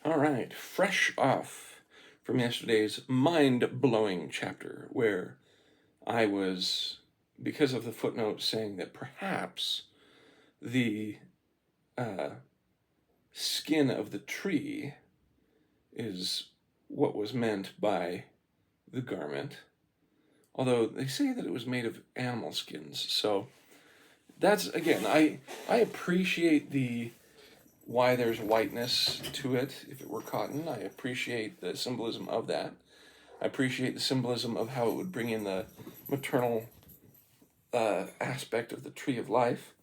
All right, fresh off from yesterday's mind-blowing chapter where I was, because of the footnote saying that perhaps the uh, skin of the tree is what was meant by the garment, although they say that it was made of animal skins. So that's, again, I appreciate the why there's whiteness to it. If it were cotton, I appreciate the symbolism of that. I appreciate the symbolism of how it would bring in the maternal aspect of the tree of life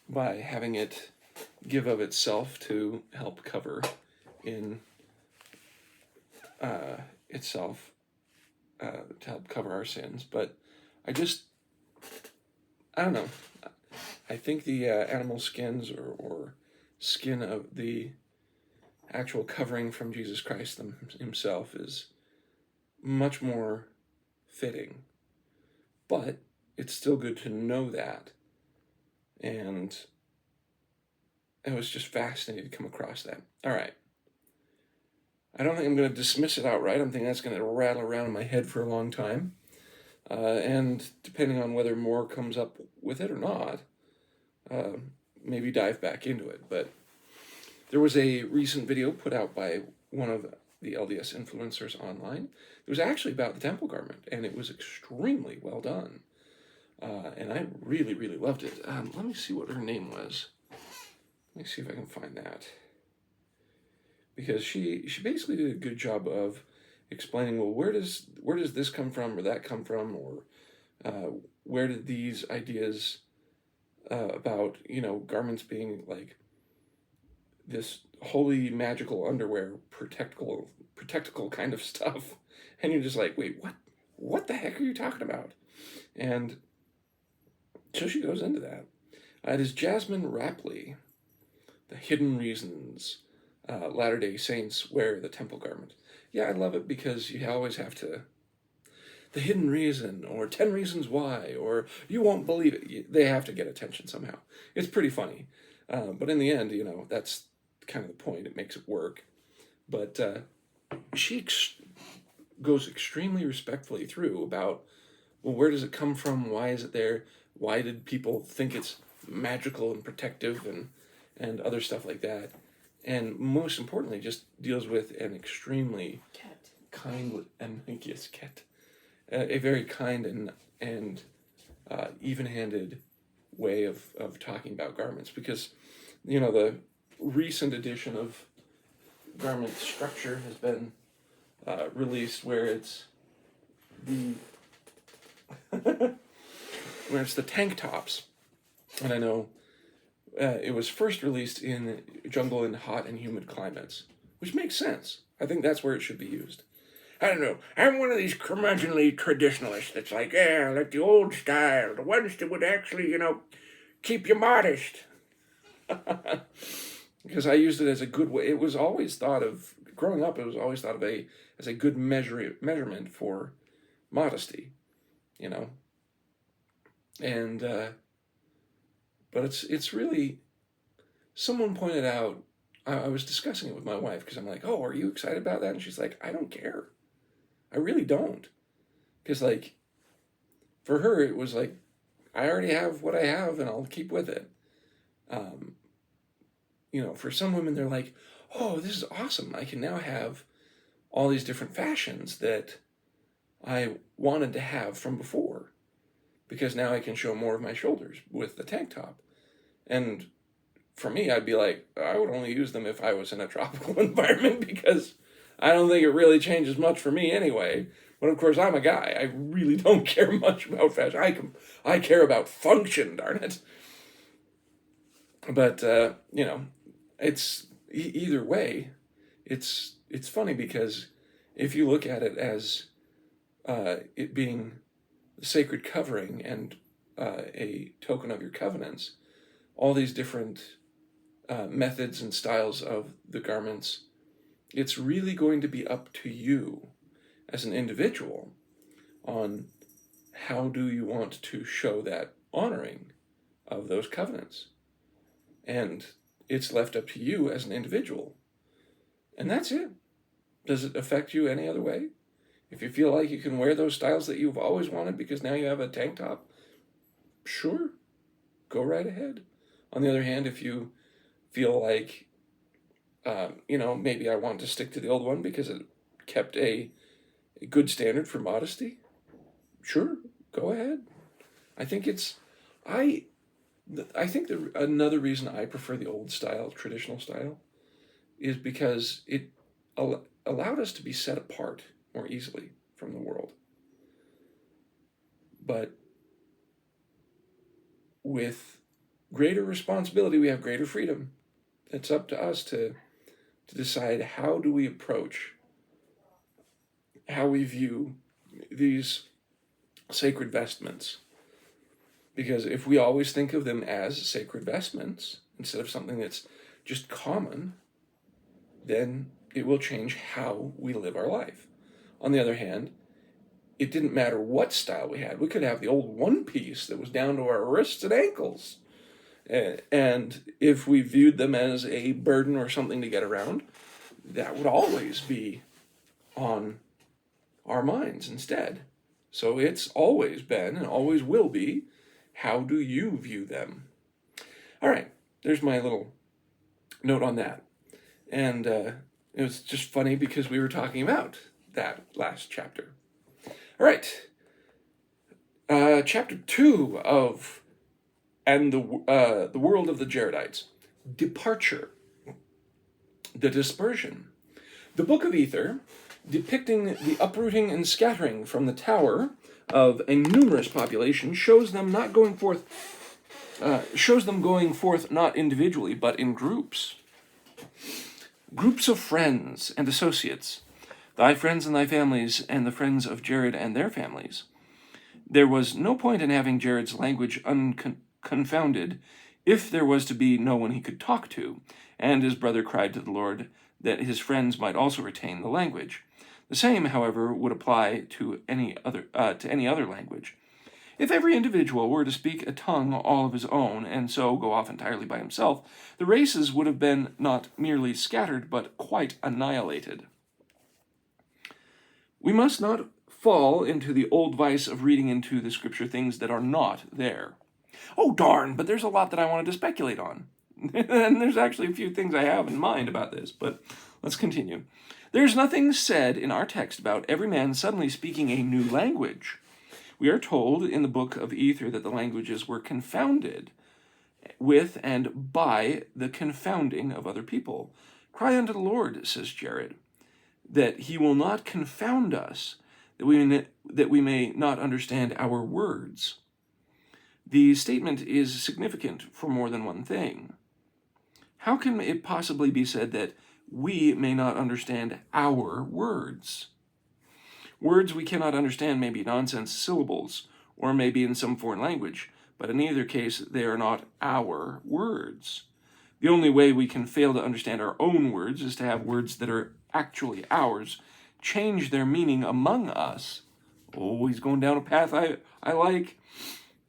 by having it give of itself to help cover in itself to help cover our sins. But I don't know. I think the animal skins or skin of the actual covering from Jesus Christ himself is much more fitting. But it's still good to know that. And it was just fascinating to come across that. All right. I don't think I'm going to dismiss it outright. I'm thinking that's going to rattle around in my head for a long time. And depending on whether more comes up with it or not, maybe dive back into it. But there was a recent video put out by one of the LDS influencers online. It was actually about the temple garment, and it was extremely well done. And I really, really loved it. Let me see what her name was. Let me see if I can find that. Because she basically did a good job of explaining, well, where does this come from or that come from, or where did these ideas about, garments being like this holy magical underwear protectical kind of stuff, and you're just like, wait, what the heck are you talking about? And so she goes into that. It is Jasmine Rapley, The Hidden Reasons Latter-day Saints Wear the Temple Garment. Yeah, I love it because you always have to, the hidden reason, or 10 reasons why, or you won't believe it. They have to get attention somehow. It's pretty funny. But in the end, that's kind of the point. It makes it work. But she goes extremely respectfully through about, well, where does it come from? Why is it there? Why did people think it's magical and protective and other stuff like that? And most importantly, just deals with an extremely kind and a very kind and even-handed way of talking about garments, because the recent edition of garment structure has been released where it's the tank tops, and I know it was first released in jungle and hot and humid climates, which makes sense. I think that's where it should be used. I don't know. I'm one of these curmudgeonly traditionalists that's like, yeah, like the old style, the ones that would actually, keep you modest. Because I used it as a good way. It was always thought of, growing up, it was always thought of as a good measurement for modesty, And, but it's really, someone pointed out, I was discussing it with my wife because I'm like, oh, are you excited about that? And she's like, I don't care. I really don't. Because, like, for her, it was like, I already have what I have and I'll keep with it. For some women, they're like, oh, this is awesome. I can now have all these different fashions that I wanted to have from before, because now I can show more of my shoulders with the tank top. And for me, I'd be like, I would only use them if I was in a tropical environment, because I don't think it really changes much for me anyway. But of course, I'm a guy. I really don't care much about fashion. I care about function, darn it. But, it's either way, it's funny because if you look at it as it being the sacred covering and a token of your covenants, all these different methods and styles of the garments, it's really going to be up to you as an individual on how do you want to show that honoring of those covenants. And, it's left up to you as an individual. And that's it. Does it affect you any other way? If you feel like you can wear those styles that you've always wanted because now you have a tank top, sure, go right ahead. On the other hand, if you feel like, maybe I want to stick to the old one because it kept a good standard for modesty, sure, go ahead. I think another reason I prefer the old style, traditional style, is because it allowed us to be set apart more easily from the world. But with greater responsibility, we have greater freedom. It's up to us to decide how do we approach, how we view these sacred vestments. Because if we always think of them as sacred vestments instead of something that's just common, then it will change how we live our life. On the other hand, it didn't matter what style we had. We could have the old one piece that was down to our wrists and ankles. And if we viewed them as a burden or something to get around, that would always be on our minds instead. So it's always been and always will be, how do you view them? All right, there's my little note on that. And it was just funny because we were talking about that last chapter. All right, chapter 2 of And the World of the Jaredites. Departure. The dispersion. The Book of Ether, depicting the uprooting and scattering from the tower of a numerous population, shows them going forth not individually, but in groups. Groups of friends and associates, thy friends and thy families, and the friends of Jared and their families. There was no point in having Jared's language confounded if there was to be no one he could talk to, and his brother cried to the Lord that his friends might also retain the language. The same, however, would apply to any other language. If every individual were to speak a tongue all of his own, and so go off entirely by himself, the races would have been not merely scattered, but quite annihilated. We must not fall into the old vice of reading into the scripture things that are not there. Oh, darn, but there's a lot that I wanted to speculate on. And there's actually a few things I have in mind about this, but let's continue. There's nothing said in our text about every man suddenly speaking a new language. We are told in the Book of Ether that the languages were confounded with and by the confounding of other people. Cry unto the Lord, says Jared, that he will not confound us, that we may not understand our words. The statement is significant for more than one thing. How can it possibly be said that we may not understand our words? Words we cannot understand may be nonsense syllables, or may be in some foreign language, but in either case they are not our words. The only way we can fail to understand our own words is to have words that are actually ours change their meaning among us. Oh, he's going down a path I like.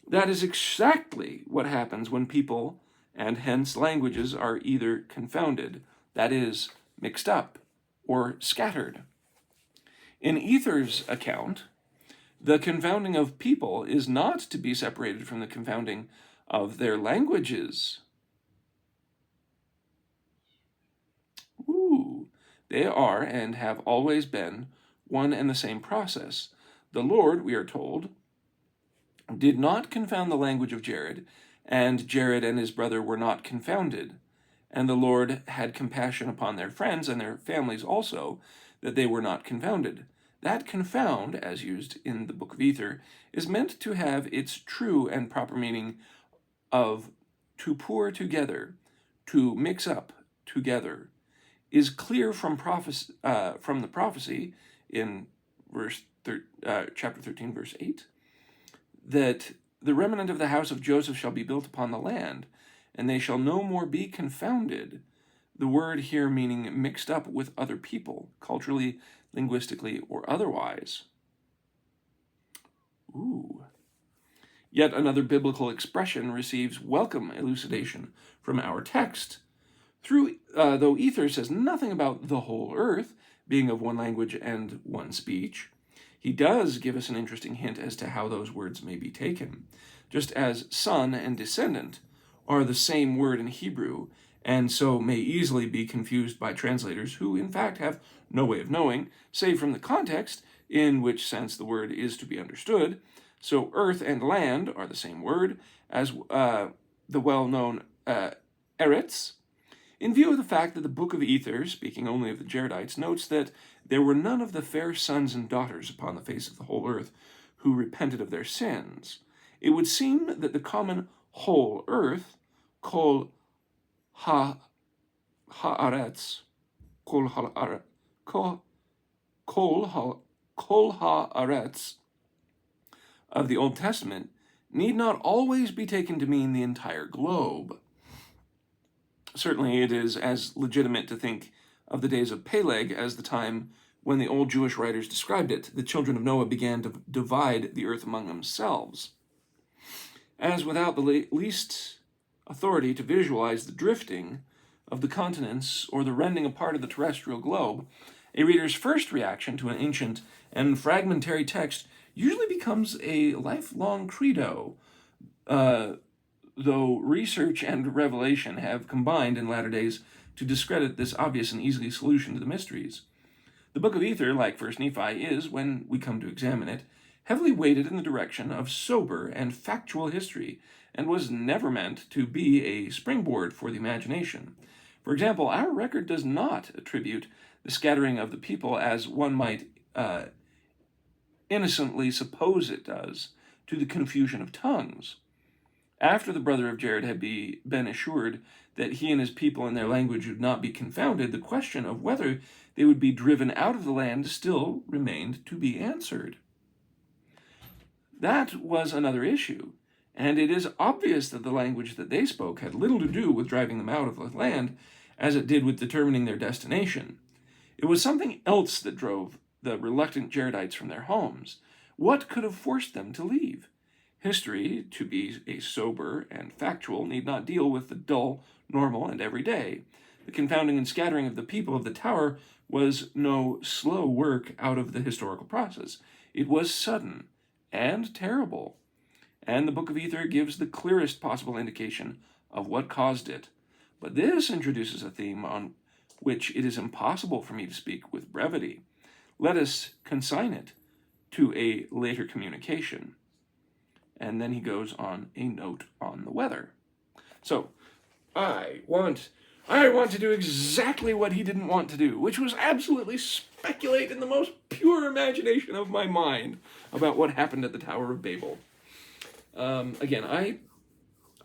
That is exactly what happens when people, and hence languages, are either confounded, that is, mixed up, or scattered. In Ether's account, the confounding of people is not to be separated from the confounding of their languages. They are and have always been one and the same process. The Lord, we are told, did not confound the language of Jared, and Jared and his brother were not confounded. And the Lord had compassion upon their friends and their families also, that they were not confounded. That confound, as used in the Book of Ether, is meant to have its true and proper meaning of to pour together, to mix up together, is clear from the prophecy in chapter 13, verse 8, that the remnant of the house of Joseph shall be built upon the land, and they shall no more be confounded. The word here meaning mixed up with other people, culturally, linguistically, or otherwise. Yet another biblical expression receives welcome elucidation from our text. Though Ether says nothing about the whole earth being of one language and one speech, he does give us an interesting hint as to how those words may be taken, just as son and descendant are the same word in Hebrew, and so may easily be confused by translators who, in fact, have no way of knowing, save from the context in which sense the word is to be understood. So earth and land are the same word as the well-known Eretz, in view of the fact that the Book of Ether, speaking only of the Jaredites, notes that there were none of the fair sons and daughters upon the face of the whole earth who repented of their sins. It would seem that the common whole earth, kol haaretz, kol haaretz of the Old Testament, need not always be taken to mean the entire globe. Certainly it is as legitimate to think of the days of Peleg as the time when the old Jewish writers described it. The children of Noah began to divide the earth among themselves. As without the least authority to visualize the drifting of the continents or the rending apart of the terrestrial globe, a reader's first reaction to an ancient and fragmentary text usually becomes a lifelong credo, though research and revelation have combined in latter days to discredit this obvious and easy solution to the mysteries. The Book of Ether, like 1 Nephi, is, when we come to examine it, heavily weighted in the direction of sober and factual history, and was never meant to be a springboard for the imagination. For example, our record does not attribute the scattering of the people as one might innocently suppose it does to the confusion of tongues. After the brother of Jared had been assured that he and his people and their language would not be confounded, the question of whether they would be driven out of the land still remained to be answered. That was another issue, and it is obvious that the language that they spoke had little to do with driving them out of the land as it did with determining their destination. It was something else that drove the reluctant Jaredites from their homes. What could have forced them to leave? History, to be a sober and factual, need not deal with the dull, normal, and everyday. The confounding and scattering of the people of the tower was no slow work out of the historical process. It was sudden and terrible, and the Book of Ether gives the clearest possible indication of what caused it. But this introduces a theme on which it is impossible for me to speak with brevity. Let us consign it to a later communication. And then he goes on a note on the weather. So, I want to do exactly what he didn't want to do, which was absolutely speculate in the most pure imagination of my mind about what happened at the Tower of Babel. Again,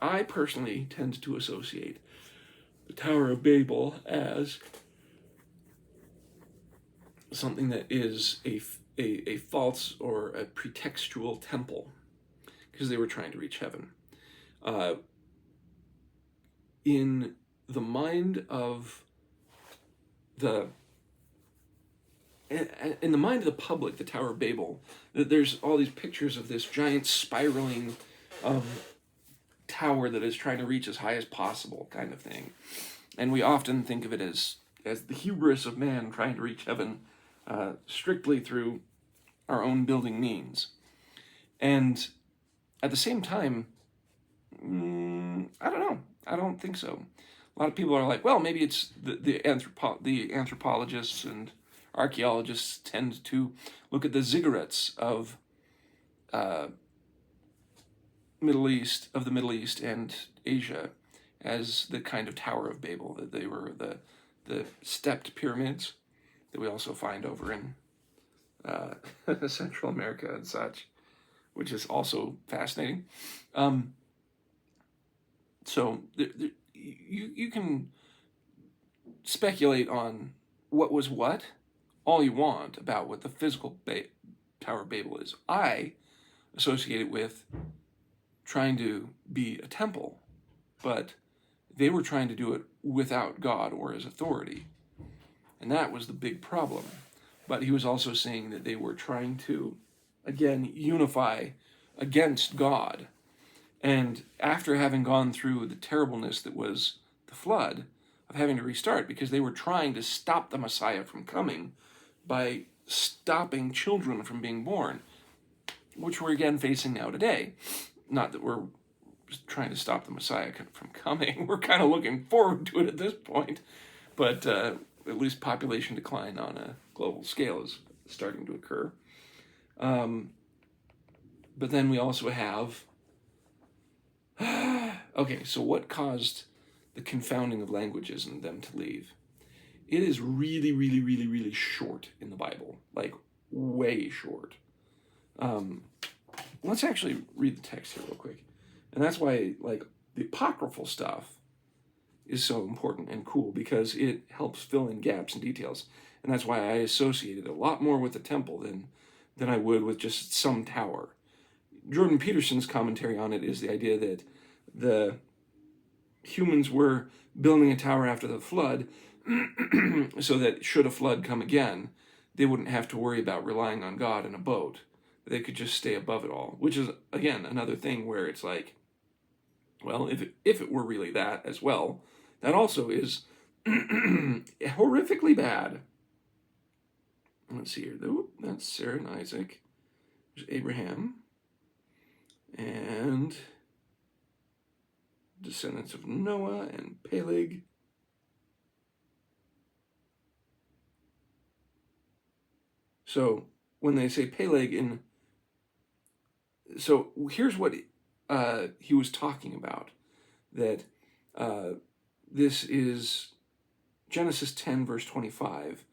I personally tend to associate the Tower of Babel as something that is a false or a pretextual temple, because they were trying to reach heaven. In the mind of the public, the Tower of Babel, there's all these pictures of this giant spiraling tower that is trying to reach as high as possible, kind of thing. And we often think of it as the hubris of man trying to reach heaven strictly through our own building means. And at the same time, I don't know. I don't think so. A lot of people are like, well, maybe it's the anthropologists and archaeologists tend to look at the ziggurats of the Middle East and Asia as the kind of Tower of Babel, that they were the stepped pyramids that we also find over in Central America and such, which is also fascinating. So you can speculate on what was what all you want about what the physical Tower of Babel is. I associate it with trying to be a temple, but they were trying to do it without God or his authority. And that was the big problem. But he was also saying that they were trying to, again, unify against God. And after having gone through the terribleness that was the flood, of having to restart because they were trying to stop the Messiah from coming by stopping children from being born, which we're again facing now today. Not that we're trying to stop the Messiah from coming. We're kind of looking forward to it at this point. But at least population decline on a global scale is starting to occur. But then we also have... okay, so what caused the confounding of languages and them to leave? It is really, really, really, really short in the Bible. Like, way short. Let's actually read the text here real quick. And that's why, like, the apocryphal stuff is so important and cool, because it helps fill in gaps and details. And that's why I associate it a lot more with the temple than I would with just some tower. Jordan Peterson's commentary on it is the idea that the humans were building a tower after the flood so that should a flood come again, they wouldn't have to worry about relying on God in a boat. They could just stay above it all, which is, again, another thing where it's like, well, if it were really that as well, that also is horrifically bad. Let's see here. That's Sarah and Isaac. There's Abraham. And descendants of Noah and Peleg. So when they say Peleg so here's what he was talking about. That this is Genesis 10, verse 25.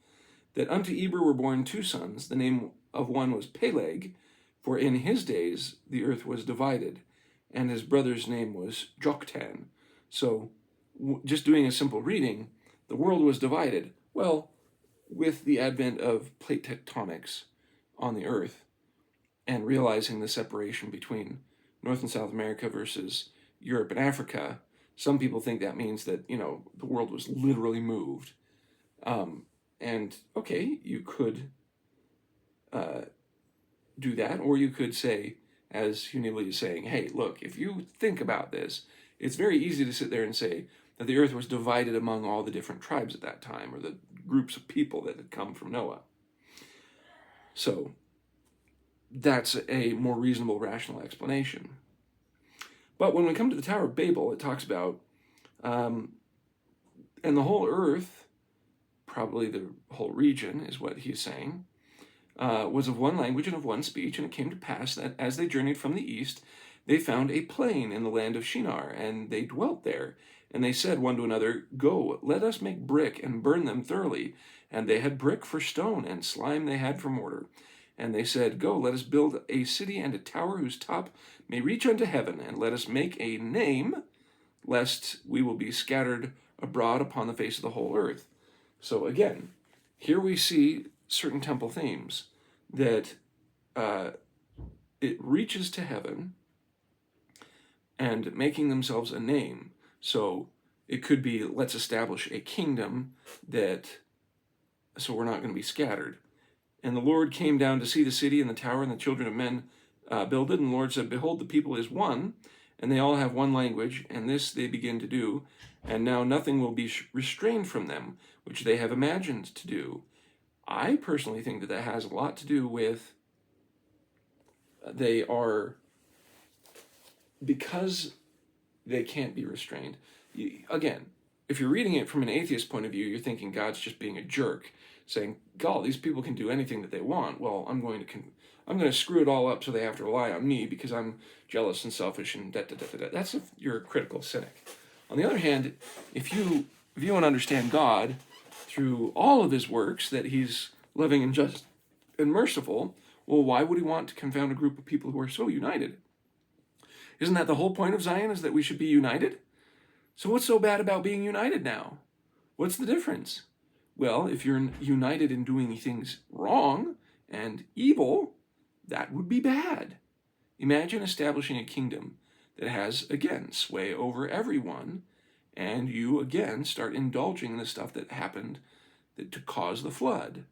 That unto Eber were born two sons. The name of one was Peleg, for in his days the earth was divided, and his brother's name was Joktan. So just doing a simple reading, the world was divided. Well, with the advent of plate tectonics on the earth and realizing the separation between North and South America versus Europe and Africa, some people think that means that, the world was literally moved. And okay, you could do that, or you could say, as Hunilli is saying, hey, look, if you think about this, it's very easy to sit there and say that the earth was divided among all the different tribes at that time, or the groups of people that had come from Noah. So that's a more reasonable, rational explanation. But when we come to the Tower of Babel, it talks about, and the whole earth, probably the whole region is what he's saying, was of one language and of one speech, and it came to pass that as they journeyed from the east, they found a plain in the land of Shinar, and they dwelt there. And they said one to another, Go, let us make brick and burn them thoroughly. And they had brick for stone, and slime they had for mortar. And they said, Go, let us build a city and a tower whose top may reach unto heaven, and let us make a name, lest we will be scattered abroad upon the face of the whole earth. So again, here we see certain temple themes, that it reaches to heaven and making themselves a name. So it could be, let's establish a kingdom so we're not going to be scattered. And the Lord came down to see the city and the tower, and the children of men builded. And the Lord said, Behold, the people is one, and they all have one language, and this they begin to do. And now nothing will be restrained from them, which they have imagined to do. I personally think that has a lot to do with because they can't be restrained. Again, if you're reading it from an atheist point of view, you're thinking God's just being a jerk, saying, God, these people can do anything that they want. Well, I'm going to screw it all up so they have to rely on me because I'm jealous and selfish and da-da-da-da-da. That's if you're a critical cynic. On the other hand, if you view and understand God through all of his works, that he's loving and just and merciful, well, why would he want to confound a group of people who are so united? Isn't that the whole point of Zion, is that we should be united? So what's so bad about being united now? What's the difference? Well, if you're united in doing things wrong and evil, that would be bad. Imagine establishing a kingdom that has, again, sway over everyone, and you, again, start indulging in the stuff that happened to cause the flood.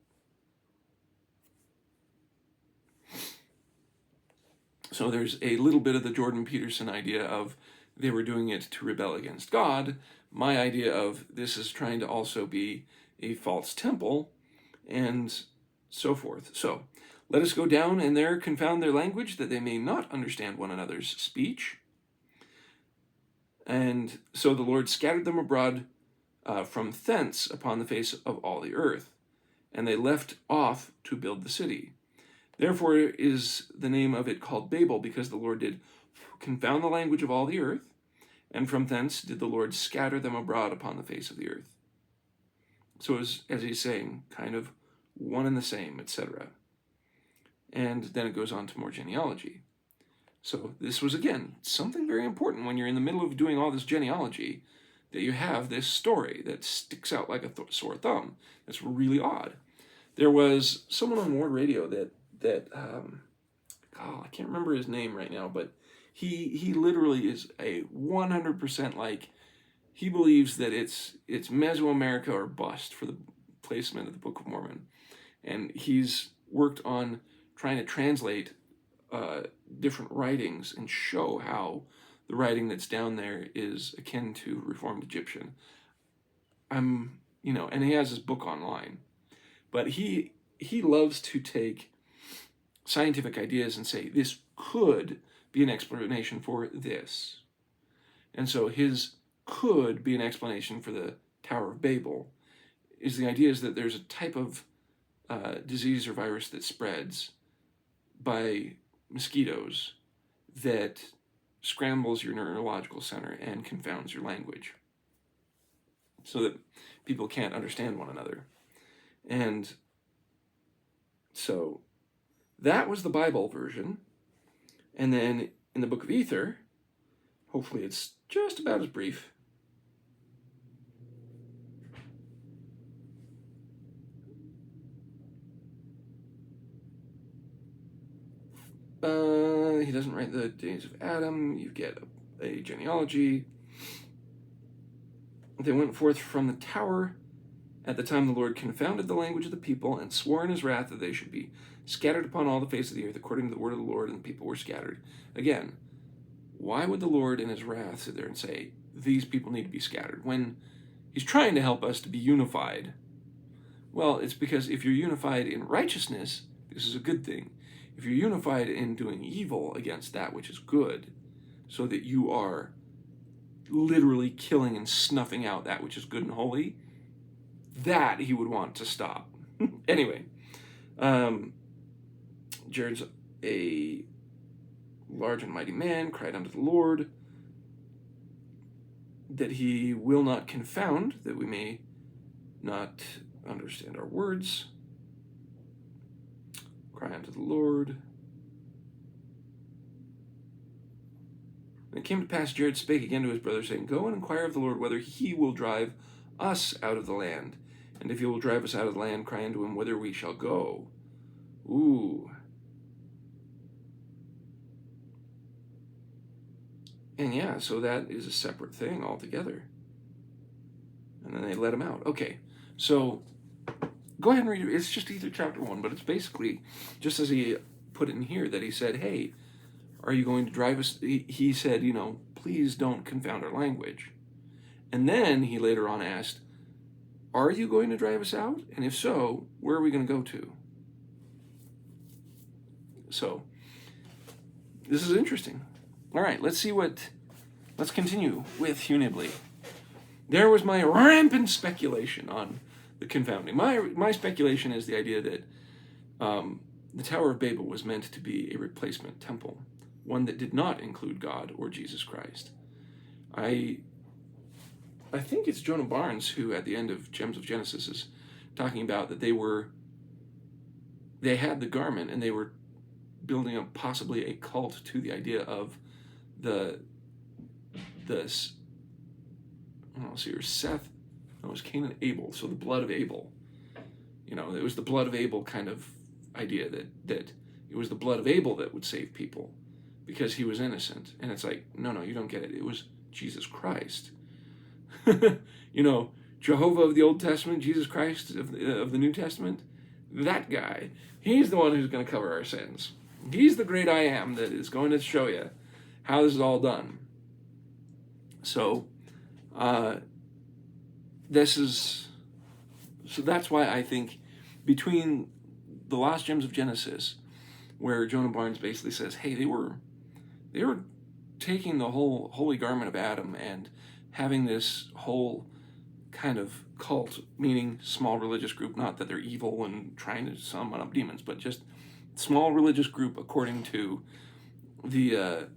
So there's a little bit of the Jordan Peterson idea of they were doing it to rebel against God, my idea of this is trying to also be a false temple, and so forth. So, let us go down and there confound their language, that they may not understand one another's speech. And so the Lord scattered them abroad from thence upon the face of all the earth, and they left off to build the city. Therefore is the name of it called Babel, because the Lord did confound the language of all the earth, and from thence did the Lord scatter them abroad upon the face of the earth. So as he's saying, kind of one and the same, etc. And then it goes on to more genealogy. So this was, again, something very important when you're in the middle of doing all this genealogy, that you have this story that sticks out like a sore thumb. That's really odd. There was someone on Ward Radio that I can't remember his name right now, but he literally is a 100% like, he believes that it's Mesoamerica or bust for the placement of the Book of Mormon. And he's worked on trying to translate different writings and show how the writing that's down there is akin to Reformed Egyptian. And he has his book online. But he loves to take scientific ideas and say, this could be an explanation for this. And so his could be an explanation for the Tower of Babel is the idea is that there's a type of disease or virus that spreads by mosquitoes that scrambles your neurological center and confounds your language so that people can't understand one another. And so that was the Bible version. And then in the Book of Ether, hopefully it's just about as brief. He doesn't write the days of Adam. You get a genealogy. They went forth from the tower at the time the Lord confounded the language of the people and swore in his wrath that they should be scattered upon all the face of the earth according to the word of the Lord, and the people were scattered. Again, why would the Lord in his wrath sit there and say, these people need to be scattered, when he's trying to help us to be unified? Well, it's because if you're unified in righteousness, this is a good thing. If you're unified in doing evil against that which is good, so that you are literally killing and snuffing out that which is good and holy, that he would want to stop. Anyway, Jared's a large and mighty man, cried unto the Lord that he will not confound, that we may not understand our words. Cry unto the Lord. And it came to pass, Jared spake again to his brother, saying, go and inquire of the Lord whether he will drive us out of the land. And if he will drive us out of the land, cry unto him whither we shall go. Ooh. And yeah, so that is a separate thing altogether. And then they let him out. Okay, so go ahead and read it. It's just Ether chapter 1, but it's basically just as he put it in here, that he said, hey, are you going to drive us? He said, please don't confound our language. And then he later on asked, are you going to drive us out? And if so, where are we going to go to? So, this is interesting. All right, let's continue with Hugh Nibley. There was my rampant speculation on the confounding. My speculation is the idea that the Tower of Babel was meant to be a replacement temple, one that did not include God or Jesus Christ. I think it's Jonah Barnes who, at the end of Gems of Genesis, is talking about that they had the garment and they were building up possibly a cult to the idea of Seth. No, it was Cain and Abel, so the blood of Abel. It was the blood of Abel kind of idea that it was the blood of Abel that would save people because he was innocent. And it's like, no, you don't get it. It was Jesus Christ. Jehovah of the Old Testament, Jesus Christ of the New Testament, that guy, he's the one who's going to cover our sins. He's the great I am that is going to show you how this is all done. So, that's why I think between the Lost Gems of Genesis, where Jonah Barnes basically says, hey, they were taking the whole holy garment of Adam and having this whole kind of cult, meaning small religious group, not that they're evil and trying to summon up demons, but just small religious group according to the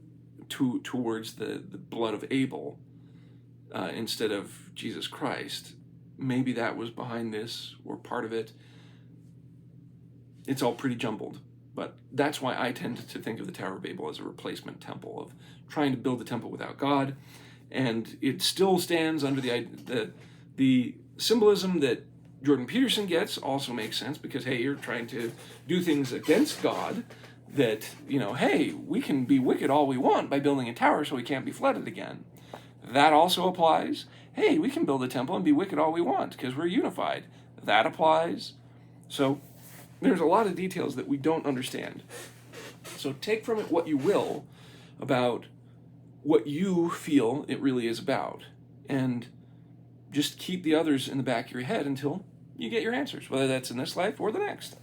towards the blood of Abel instead of Jesus Christ. Maybe that was behind this or part of it. It's all pretty jumbled, but that's why I tend to think of the Tower of Babel as a replacement temple, of trying to build a temple without God. And it still stands under the symbolism that Jordan Peterson gets also makes sense, because, hey, you're trying to do things against God that, hey, we can be wicked all we want by building a tower so we can't be flooded again. That also applies. Hey, we can build a temple and be wicked all we want because we're unified. That applies. So there's a lot of details that we don't understand. So take from it what you will about what you feel it really is about, and just keep the others in the back of your head until you get your answers, whether that's in this life or the next.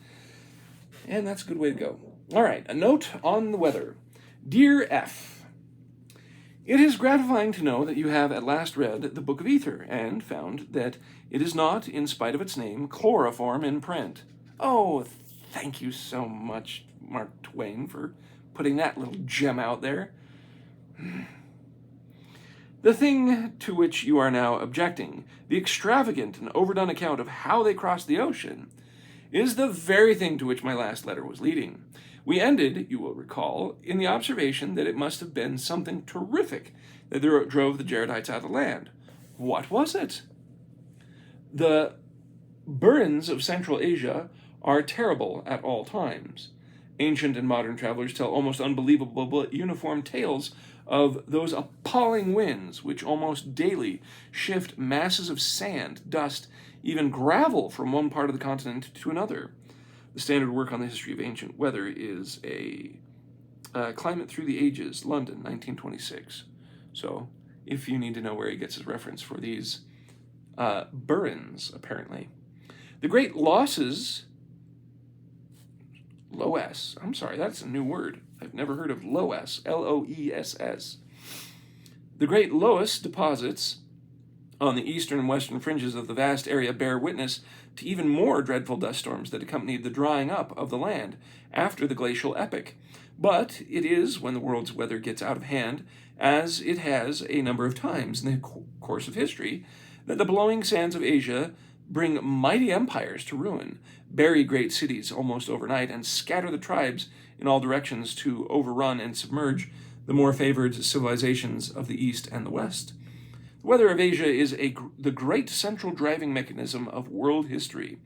And that's a good way to go. All right, a note on the weather. Dear F, it is gratifying to know that you have at last read the Book of Ether and found that it is not, in spite of its name, chloroform in print. Oh, thank you so much, Mark Twain, for putting that little gem out there. The thing to which you are now objecting, the extravagant and overdone account of how they crossed the ocean, is the very thing to which my last letter was leading. We ended, you will recall, in the observation that it must have been something terrific that drove the Jaredites out of land. What was it? The burns of Central Asia are terrible at all times. Ancient and modern travelers tell almost unbelievable but uniform tales of those appalling winds which almost daily shift masses of sand, dust, even gravel from one part of the continent to another. The standard work on the history of ancient weather is a Climate Through the Ages, London, 1926. So, if you need to know where he gets his reference for these burns, apparently. The great losses... Loess. I'm sorry, that's a new word. I've never heard of Loess. Loess. The great loess deposits on the eastern and western fringes of the vast area bear witness to even more dreadful dust storms that accompanied the drying up of the land after the glacial epoch. But it is when the world's weather gets out of hand, as it has a number of times in the course of history, that the blowing sands of Asia bring mighty empires to ruin, bury great cities almost overnight, and scatter the tribes in all directions to overrun and submerge the more favored civilizations of the East and the West. The weather of Asia is the great central driving mechanism of world history.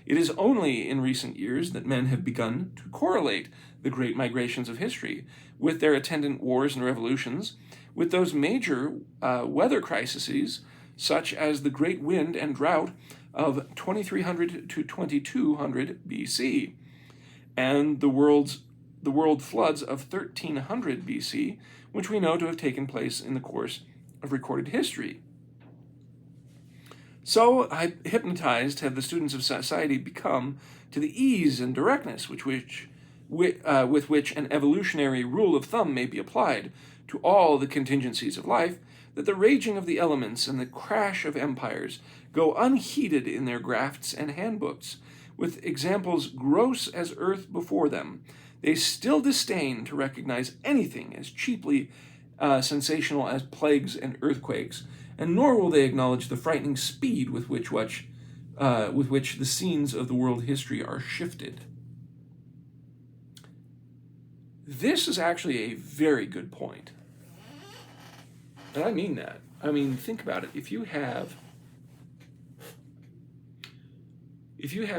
It is only in recent years that men have begun to correlate the great migrations of history with their attendant wars and revolutions, with those major weather crises, such as the Great Wind and Drought of 2300 to 2200 BC, and the world floods of 1300 BC, which we know to have taken place in the course of recorded history. So hypnotized have the students of society become to the ease and directness with which an evolutionary rule of thumb may be applied to all the contingencies of life, that the raging of the elements and the crash of empires go unheeded in their grafts and handbooks. With examples gross as earth before them, they still disdain to recognize anything as cheaply sensational as plagues and earthquakes, and nor will they acknowledge the frightening speed with which the scenes of the world history are shifted. This is actually a very good point. And I mean that. I mean, think about it. If you have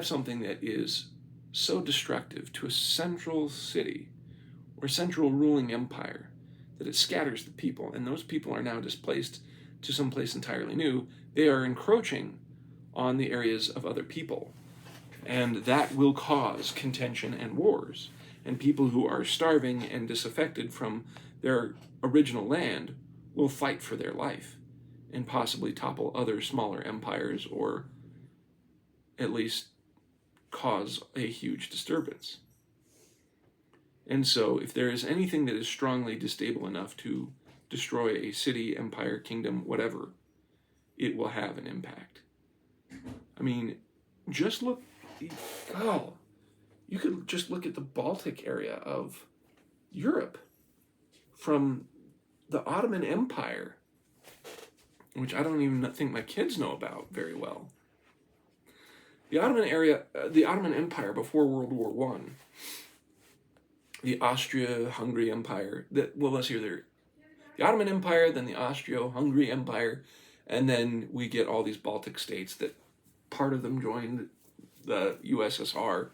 something that is so destructive to a central city or central ruling empire that it scatters the people, and those people are now displaced to someplace entirely new, they are encroaching on the areas of other people. And that will cause contention and wars. And people who are starving and disaffected from their original land will fight for their life. and possibly topple other smaller empires, or at least cause a huge disturbance. And so if there is anything that is strongly destable enough to destroy a city, empire, kingdom, whatever, it will have an impact. I mean, just look, oh, you could just look at the Baltic area of Europe from the Ottoman Empire, which I don't even think my kids know about very well. The Ottoman Empire before World War One, the Austria-Hungary Empire. Let's hear there. The Ottoman Empire, then the Austro-Hungary Empire, and then we get all these Baltic states that part of them joined the USSR,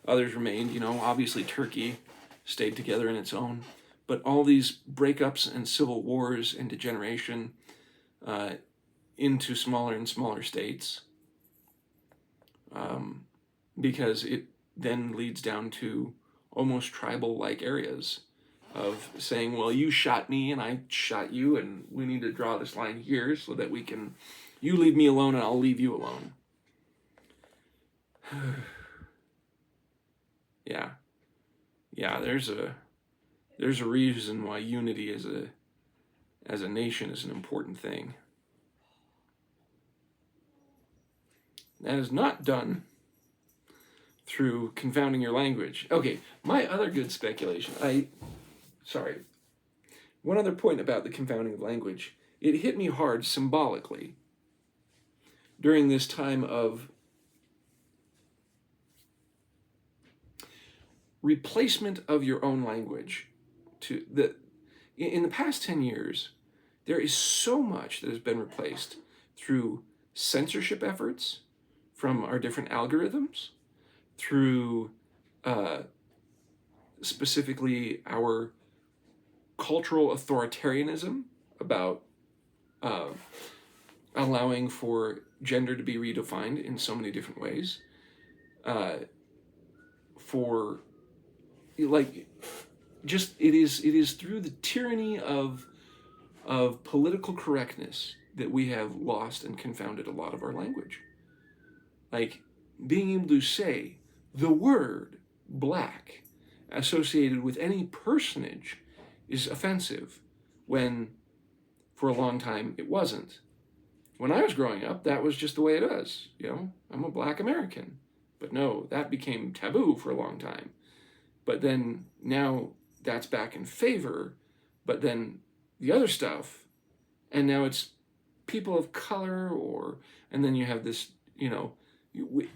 others remained. Obviously Turkey stayed together in its own, but all these breakups and civil wars and degeneration into smaller and smaller states, because it then leads down to almost tribal-like areas of saying, well, you shot me and I shot you, and we need to draw this line here so that you leave me alone and I'll leave you alone. Yeah, there's a reason why unity as a nation is an important thing. That is not done through confounding your language. Okay, my other good speculation, one other point about the confounding of language. It hit me hard symbolically during this time of replacement of your own language. In the past 10 years, there is so much that has been replaced through censorship efforts from our different algorithms, through specifically our cultural authoritarianism about allowing for gender to be redefined in so many different ways, it is through the tyranny of political correctness that we have lost and confounded a lot of our language. Like, being able to say the word black associated with any personage is offensive, when for a long time it wasn't. When I was growing up, that was just the way it is. I'm a black American. But no, that became taboo for a long time. But then now that's back in favor. But then the other stuff, and now it's people of color, and then you have this,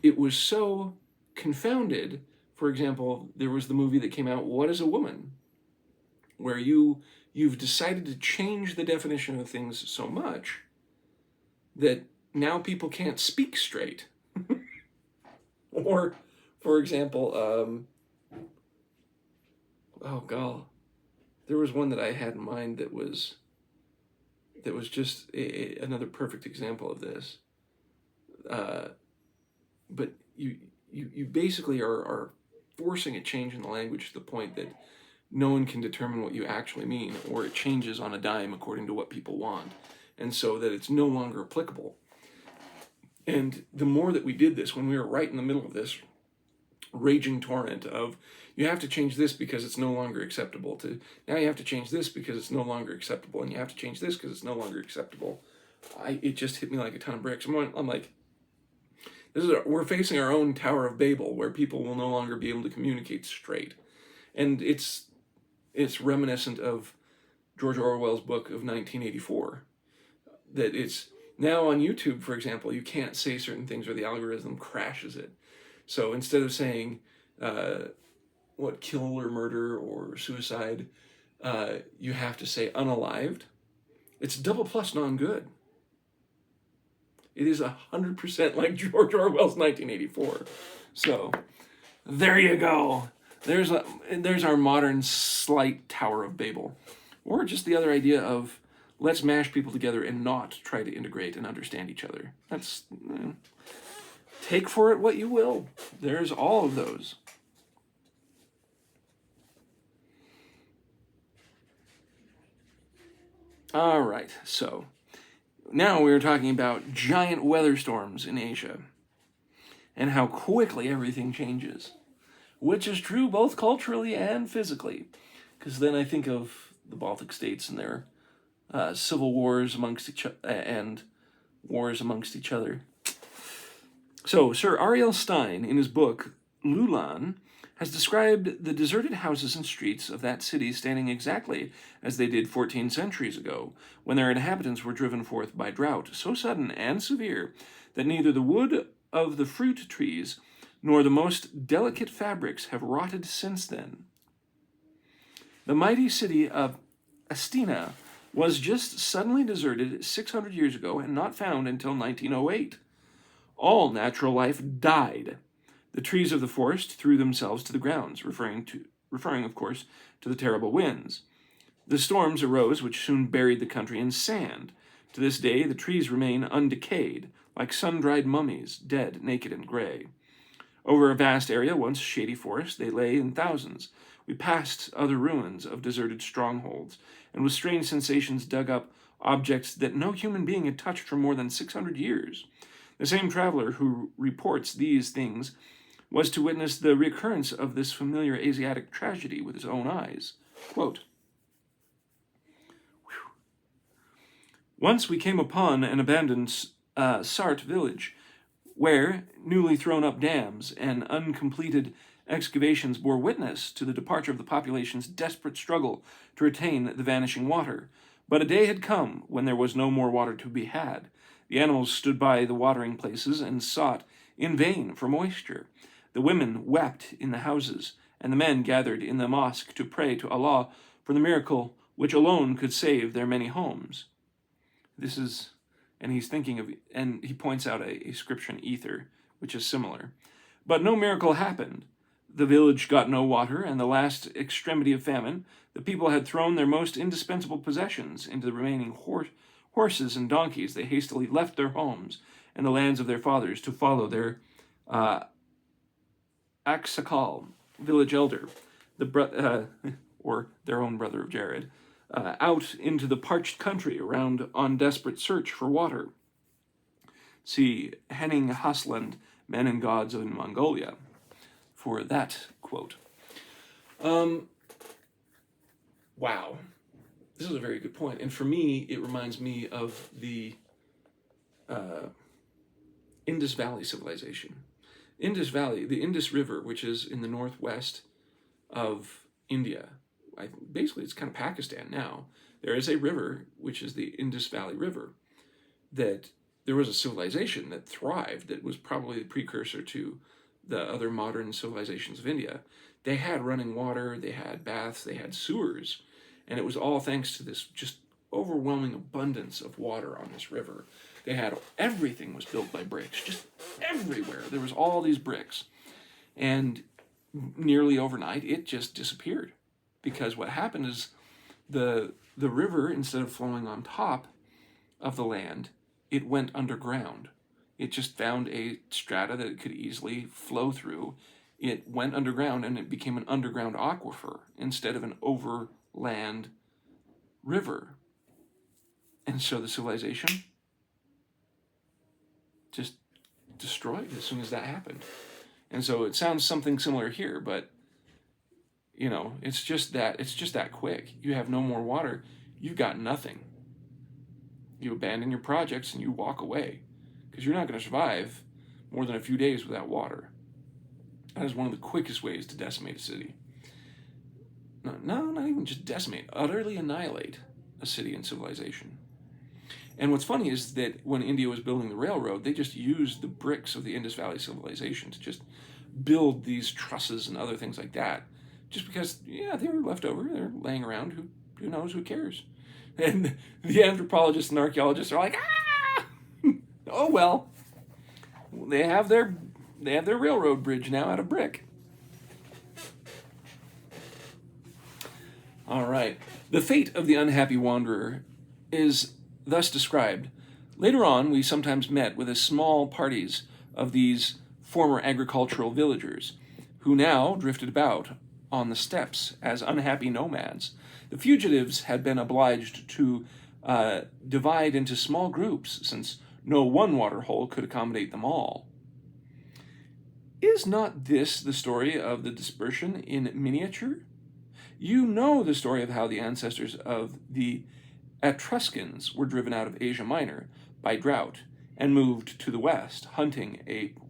it was so confounded. For example, there was the movie that came out, What is a Woman?, where you've decided to change the definition of things so much that now people can't speak straight. Or, for example, there was one that I had in mind that was just another perfect example of this. But you basically are forcing a change in the language to the point that no one can determine what you actually mean, or it changes on a dime according to what people want, and so that it's no longer applicable. And the more that we did this, when we were right in the middle of this raging torrent of, you have to change this because it's no longer acceptable, to now you have to change this because it's no longer acceptable, and you have to change this because it's no longer acceptable, it just hit me like a ton of bricks. I'm like, we're facing our own Tower of Babel, where people will no longer be able to communicate straight. And it's reminiscent of George Orwell's book of 1984. That it's now on YouTube, for example, you can't say certain things or the algorithm crashes it. So instead of saying kill or murder or suicide, you have to say unalived. It's double plus non-good. It is 100% like George Orwell's 1984. So there you go. There's our modern slight Tower of Babel. Or just the other idea of, let's mash people together and not try to integrate and understand each other. That's, take for it what you will. There's all of those. All right, so Now we're talking about giant weather storms in Asia and how quickly everything changes, which is true both culturally and physically. Because then I think of the Baltic states and their civil wars amongst each and wars amongst each other. So, Sir Ariel Stein, in his book Lulan, has described the deserted houses and streets of that city standing exactly as they did 14 centuries ago, when their inhabitants were driven forth by drought, so sudden and severe that neither the wood of the fruit trees nor the most delicate fabrics have rotted since then. The mighty city of Astina was just suddenly deserted 600 years ago and not found until 1908. All natural life died. The trees of the forest threw themselves to the ground, referring, of course, to the terrible winds. The storms arose which soon buried the country in sand. To this day, the trees remain undecayed, like sun-dried mummies, dead, naked, and gray. Over a vast area, once shady forest, they lay in thousands. We passed other ruins of deserted strongholds, and with strange sensations dug up objects that no human being had touched for more than 600 years. The same traveler who reports these things was to witness the recurrence of this familiar Asiatic tragedy with his own eyes. Quote, "Once we came upon an abandoned Sarт village, where newly thrown-up dams and uncompleted excavations bore witness to the departure of the population's desperate struggle to retain the vanishing water. But a day had come when there was no more water to be had. The animals stood by the watering places and sought in vain for moisture. The women wept in the houses, and the men gathered in the mosque to pray to Allah for the miracle which alone could save their many homes." This is, and he's thinking of, and he points out a scripture in Ether, which is similar. "But no miracle happened. The village got no water, and the last extremity of famine, the people had thrown their most indispensable possessions into the remaining horses and donkeys. They hastily left their homes and the lands of their fathers to follow their Aksakal, village elder, or their own brother of Jared, out into the parched country around on desperate search for water." See Henning Hasland, Men and Gods in Mongolia, for that quote. Wow. This is a very good point. And for me, it reminds me of the Indus Valley civilization. Indus Valley, the Indus River, which is in the northwest of India. Basically, it's kind of Pakistan now. There is a river, which is the Indus Valley River, that there was a civilization that thrived, that was probably the precursor to the other modern civilizations of India. They had running water, they had baths, they had sewers, and it was all thanks to this just overwhelming abundance of water on this river. They had, everything was built by bricks, just everywhere. There was all these bricks. And nearly overnight, it just disappeared. Because what happened is the river, instead of flowing on top of the land, it went underground. It just found a strata that it could easily flow through. It went underground, and it became an underground aquifer instead of an overland river. And so the civilization just destroyed as soon as that happened. And so it sounds something similar here, but you know, it's just that quick. You have no more water, you've got nothing. You abandon your projects and you walk away, because you're not going to survive more than a few days without water. That is one of the quickest ways to decimate a city. No, not even just decimate, utterly annihilate a city and civilization. And what's funny is that when India was building the railroad, they just used the bricks of the Indus Valley civilization to just build these trusses and other things like that. Just because, yeah, they were left over, they're laying around, who knows, who cares? And the anthropologists and archaeologists are like, oh well, they have their railroad bridge now out of brick. All right. The fate of the unhappy wanderer is thus described. Later on, we sometimes met with small parties of these former agricultural villagers, who now drifted about on the steppes as unhappy nomads. The fugitives had been obliged to divide into small groups, since no one water hole could accommodate them all. Is not this the story of the dispersion in miniature? You know the story of how the ancestors of the Etruscans were driven out of Asia Minor by drought and moved to the west, hunting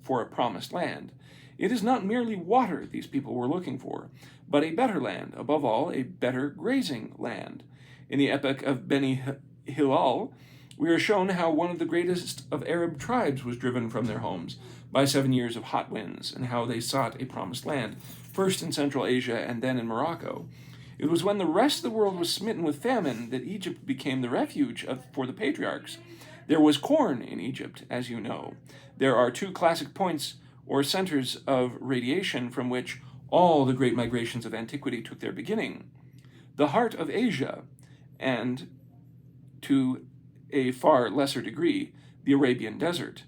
for a promised land. It is not merely water these people were looking for, but a better land, above all, a better grazing land. In the epic of Beni Hilal, we are shown how one of the greatest of Arab tribes was driven from their homes by 7 years of hot winds, and how they sought a promised land, first in Central Asia and then in Morocco. It was when the rest of the world was smitten with famine that Egypt became the refuge for the patriarchs. There was corn in Egypt, as you know. There are 2 classic points or centers of radiation from which all the great migrations of antiquity took their beginning. The heart of Asia, and, to a far lesser degree, the Arabian desert.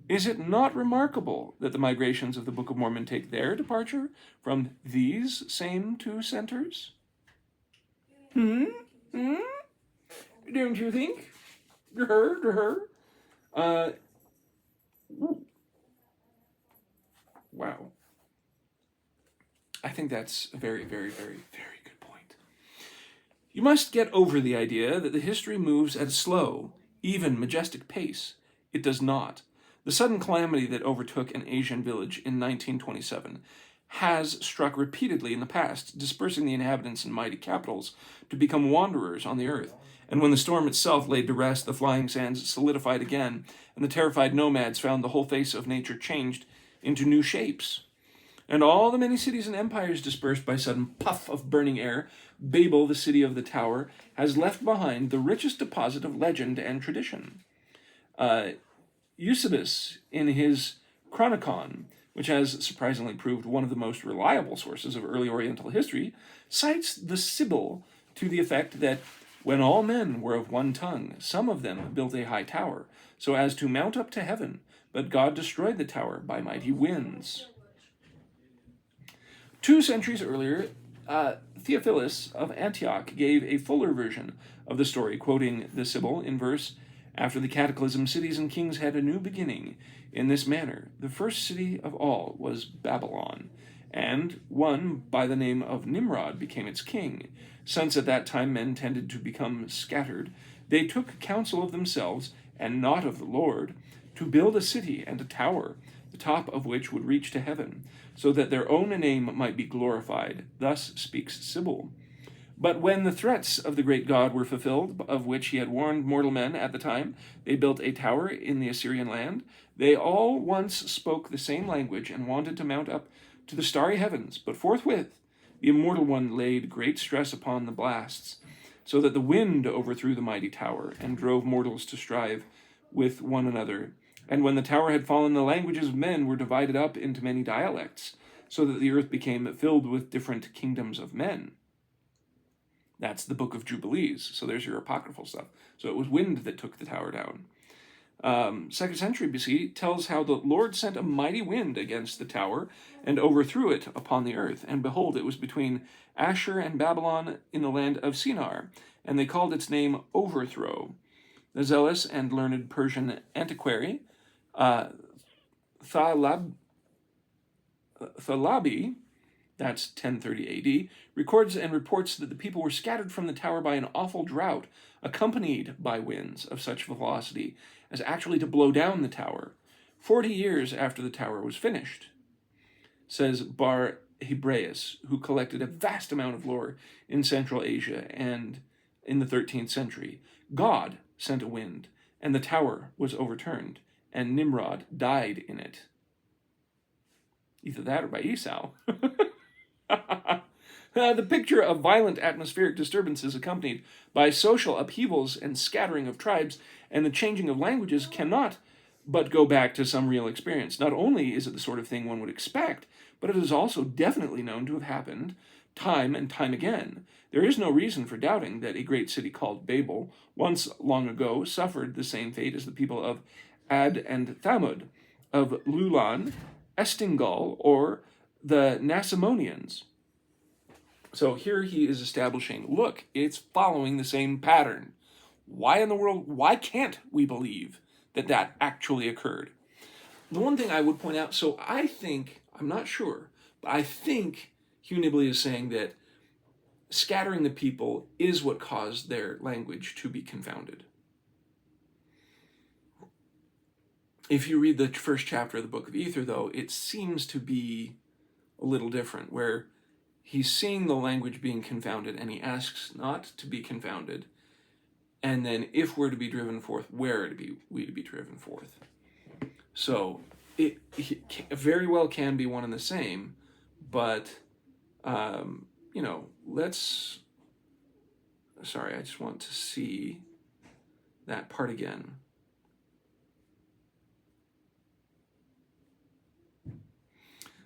Is it not remarkable that the migrations of the Book of Mormon take their departure from these same 2 centers? Don't you think? Wow. I think that's a very, very, very, very good point. You must get over the idea that the history moves at a slow, even majestic pace. It does not. The sudden calamity that overtook an Asian village in 1927 has struck repeatedly in the past, dispersing the inhabitants in mighty capitals to become wanderers on the earth. And when the storm itself laid to rest, the flying sands solidified again, and the terrified nomads found the whole face of nature changed into new shapes. And all the many cities and empires dispersed by sudden puff of burning air, Babel, the city of the tower, has left behind the richest deposit of legend and tradition. Eusebius, in his Chronicon, which has surprisingly proved one of the most reliable sources of early Oriental history, cites the Sibyl to the effect that when all men were of one tongue, some of them built a high tower, so as to mount up to heaven, but God destroyed the tower by mighty winds. 2 centuries earlier, Theophilus of Antioch gave a fuller version of the story, quoting the Sibyl in verse, "After the cataclysm, cities and kings had a new beginning. In this manner, the first city of all was Babylon, and one by the name of Nimrod became its king. Since at that time men tended to become scattered, they took counsel of themselves, and not of the Lord, to build a city and a tower, the top of which would reach to heaven, so that their own name might be glorified. Thus speaks Sibyl. But when the threats of the great God were fulfilled, of which he had warned mortal men at the time, they built a tower in the Assyrian land. They all once spoke the same language and wanted to mount up to the starry heavens, but forthwith the immortal one laid great stress upon the blasts, so that the wind overthrew the mighty tower and drove mortals to strive with one another. And when the tower had fallen, the languages of men were divided up into many dialects, so that the earth became filled with different kingdoms of men." That's the Book of Jubilees. So there's your apocryphal stuff. So it was wind that took the tower down. 2nd century BC tells how the Lord sent a mighty wind against the tower and overthrew it upon the earth. And behold, it was between Ashur and Babylon in the land of Shinar, and they called its name Overthrow. The zealous and learned Persian antiquary Thalabi, that's 1030 AD, records and reports that the people were scattered from the tower by an awful drought, accompanied by winds of such velocity as actually to blow down the tower, 40 years after the tower was finished, says Bar Hebraeus, who collected a vast amount of lore in Central Asia and in the 13th century. God sent a wind, and the tower was overturned, and Nimrod died in it. Either that or by Esau. The picture of violent atmospheric disturbances accompanied by social upheavals and scattering of tribes and the changing of languages cannot but go back to some real experience. Not only is it the sort of thing one would expect, but it is also definitely known to have happened time and time again. There is no reason for doubting that a great city called Babel, once long ago, suffered the same fate as the people of Ad and Thamud, of Lulan, Estingal, or the Nasamonians. So here he is establishing, look, it's following the same pattern. Why in the world, why can't we believe that that actually occurred? The one thing I would point out, so I think, I'm not sure, but I think Hugh Nibley is saying that scattering the people is what caused their language to be confounded. If you read the first chapter of the Book of Ether, though, it seems to be a little different, where he's seeing the language being confounded and he asks not to be confounded, and then if we're to be driven forth, where are we to be driven forth? So it very well can be one and the same, but sorry, I just want to see that part again.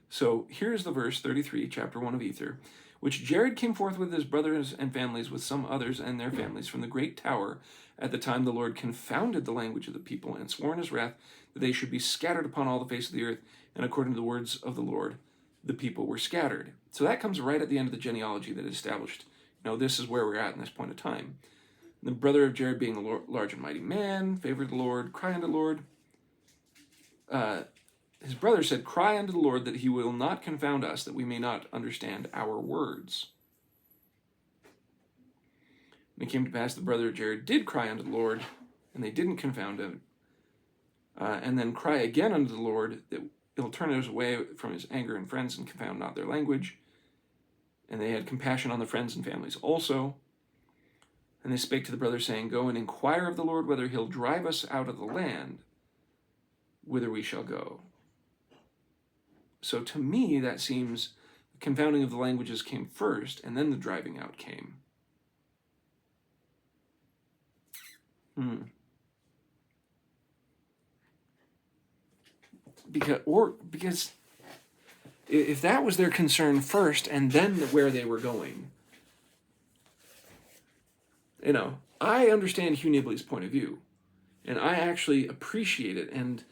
So here's the verse 33, chapter 1 of Ether, which Jared came forth with his brothers and families with some others and their families from the great tower at the time the Lord confounded the language of the people and swore in his wrath that they should be scattered upon all the face of the earth, and according to the words of the Lord, the people were scattered. So that comes right at the end of the genealogy that is established. This is where we're at in this point of time. The brother of Jared, being a large and mighty man, favored the Lord, cry unto the Lord. His brother said, cry unto the Lord that he will not confound us, that we may not understand our words. And it came to pass the brother of Jared did cry unto the Lord, and they didn't confound him. And then cry again unto the Lord, that he'll turn us away from his anger and friends and confound not their language. And they had compassion on the friends and families also. And they spake to the brother, saying, go and inquire of the Lord whether he'll drive us out of the land, whither we shall go. So to me, that seems the confounding of the languages came first, and then the driving out came. Because if that was their concern first, and then where they were going, I understand Hugh Nibley's point of view, and I actually appreciate it, and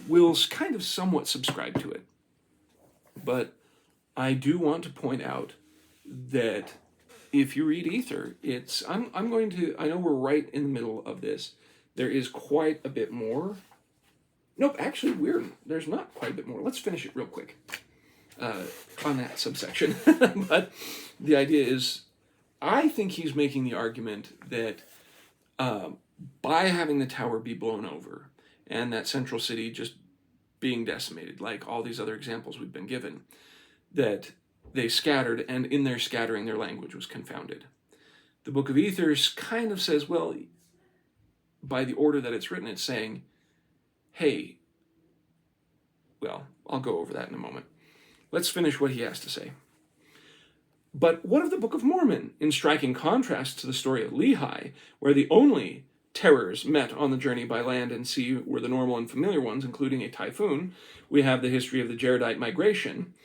will kind of somewhat subscribe to it. But I do want to point out that if you read Ether, I know we're right in the middle of this. There is quite a bit more. Nope, actually there's not quite a bit more. Let's finish it real quick on that subsection. But the idea is, I think he's making the argument that by having the tower be blown over and that central city just being decimated, like all these other examples we've been given, that they scattered, and in their scattering their language was confounded. The Book of Ethers kind of says, well, by the order that it's written, it's saying, hey, well, I'll go over that in a moment. Let's finish what he has to say. But what of the Book of Mormon, in striking contrast to the story of Lehi, where the only terrors met on the journey by land and sea were the normal and familiar ones, including a typhoon? We have the history of the Jaradite migration,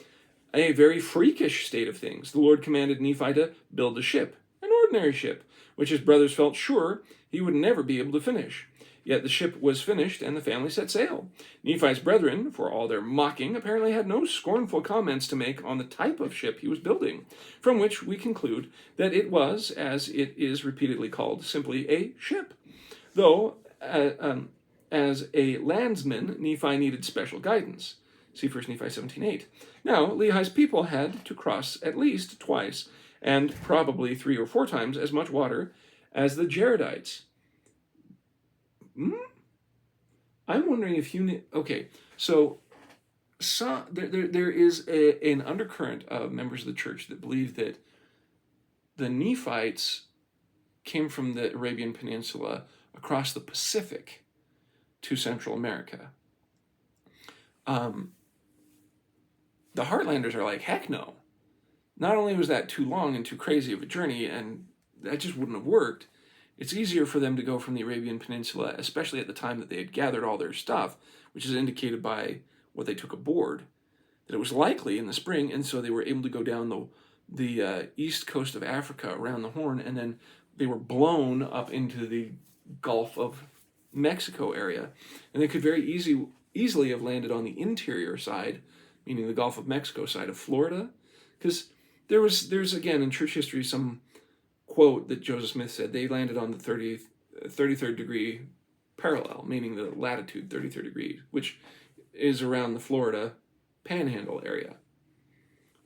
a very freakish state of things. The Lord commanded Nephi to build a ship, an ordinary ship, which his brothers felt sure he would never be able to finish. Yet the ship was finished, and the family set sail. Nephi's brethren, for all their mocking, apparently had no scornful comments to make on the type of ship he was building, from which we conclude that it was, as it is repeatedly called, simply a ship. Though, as a landsman, Nephi needed special guidance. See 1 Nephi 17:8. Now, Lehi's people had to cross at least twice, and probably 3 or 4 times as much water as the Jaredites. I'm wondering if there is an undercurrent of members of the church that believe that the Nephites came from the Arabian Peninsula across the Pacific to Central America. The Heartlanders are like, heck no. Not only was that too long and too crazy of a journey, and that just wouldn't have worked, it's easier for them to go from the Arabian Peninsula, especially at the time that they had gathered all their stuff, which is indicated by what they took aboard, that it was likely in the spring, and so they were able to go down the east coast of Africa around the Horn, and then they were blown up into the Gulf of Mexico area, and they could very easily have landed on the interior side, meaning the Gulf of Mexico side of Florida, because there's again in church history some quote that Joseph Smith said they landed on the 30th 33rd degree parallel, meaning the latitude 33rd degree, which is around the Florida Panhandle area.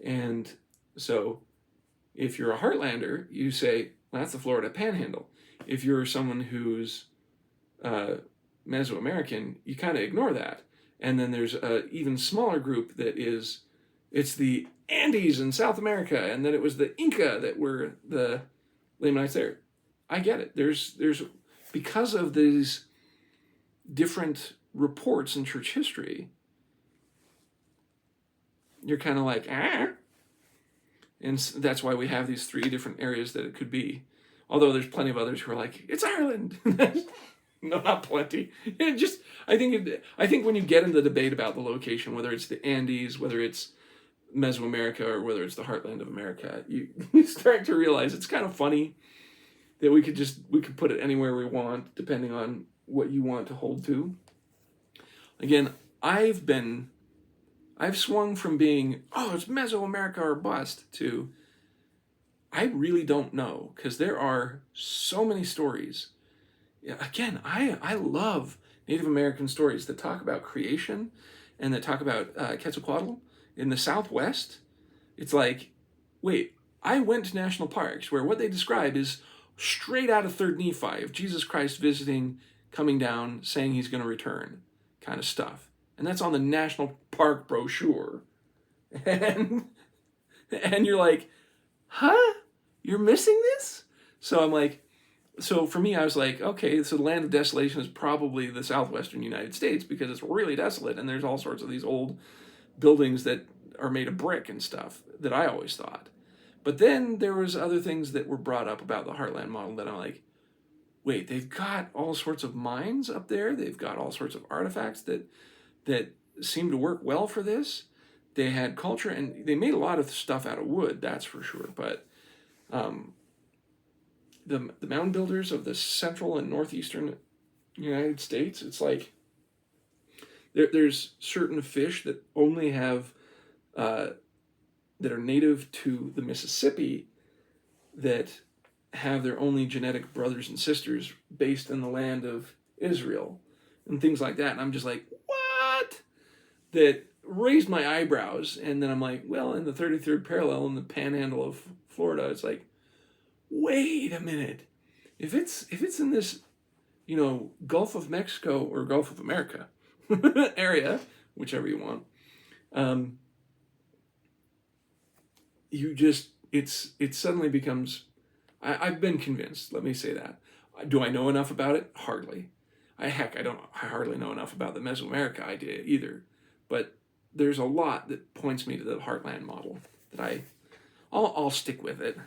And so if you're a Heartlander, you say, well, that's the Florida Panhandle. If you're someone who's Mesoamerican, you kind of ignore that. And then there's an even smaller group that it's the Andes in South America, and then it was the Inca that were the Lamanites there. I get it. There's because of these different reports in church history, you're kind of like, and that's why we have these three different areas that it could be. Although there's plenty of others who are like, it's Ireland. No, not plenty. I think when you get into the debate about the location, whether it's the Andes, whether it's Mesoamerica, or whether it's the heartland of America, you start to realize it's kind of funny that we could put it anywhere we want, depending on what you want to hold to. Again, I've swung from being, it's Mesoamerica or bust, to I really don't know, because there are so many stories. Again, I love Native American stories that talk about creation and that talk about Quetzalcoatl. In the Southwest, it's like, wait, I went to national parks where what they describe is straight out of 3rd Nephi, of Jesus Christ visiting, coming down, saying he's going to return, kind of stuff. And that's on the national park brochure. And you're like, huh? You're missing this? So I'm like, so for me, I was like, okay, so the land of desolation is probably the southwestern United States because it's really desolate and there's all sorts of these old buildings that are made of brick and stuff that I always thought. But then there was other things that were brought up about the Heartland model that I'm like, wait, they've got all sorts of mines up there. They've got all sorts of artifacts that seem to work well for this. They had culture, and they made a lot of stuff out of wood, that's for sure. But the mound builders of the central and northeastern United States, it's like there's certain fish that only have that are native to the Mississippi that have their only genetic brothers and sisters based in the land of Israel and things like that. And I'm just like, what? That raised my eyebrows. And then I'm like, well, in the 33rd parallel in the panhandle of Florida, it's like, wait a minute. If it's in this, Gulf of Mexico or Gulf of America area, whichever you want, it suddenly becomes, I've been convinced, let me say that. Do I know enough about it? Hardly. I hardly know enough about the Mesoamerica idea either. But there's a lot that points me to the Heartland model that I'll stick with it.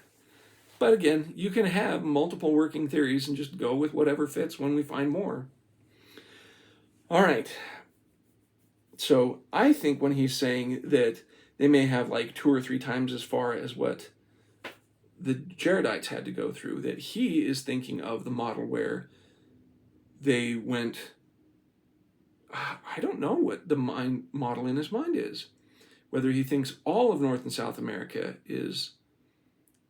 But again, you can have multiple working theories and just go with whatever fits when we find more. All right. So I think when he's saying that they may have like 2 or 3 times as far as what the Jaredites had to go through, that he is thinking of the model where they went, I don't know what the model in his mind is. Whether he thinks all of North and South America is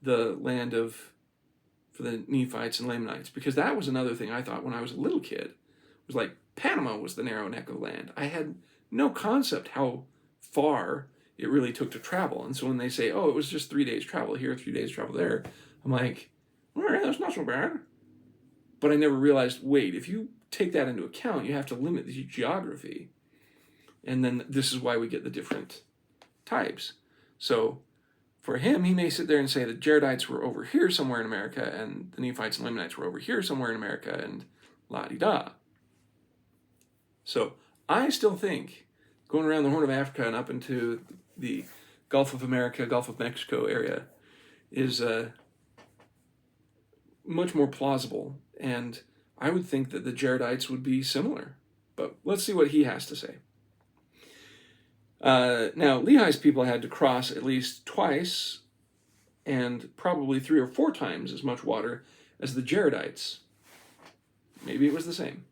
the land for the Nephites and Lamanites, because that was another thing I thought when I was a little kid. It was like Panama was the narrow neck of land. I had no concept how far it really took to travel. And so when they say, it was just 3 days travel here, 3 days travel there, I'm like, all right, that's not so bad. But I never realized, wait, if you take that into account, you have to limit the geography. And then this is why we get the different types. So for him, he may sit there and say the Jaredites were over here somewhere in America, and the Nephites and Lamanites were over here somewhere in America, and la-di-da. So I still think going around the Horn of Africa and up into the Gulf of America, Gulf of Mexico area is much more plausible. And I would think that the Jaredites would be similar. But let's see what he has to say. Now, Lehi's people had to cross at least twice and probably 3 or 4 times as much water as the Jaredites. Maybe it was the same.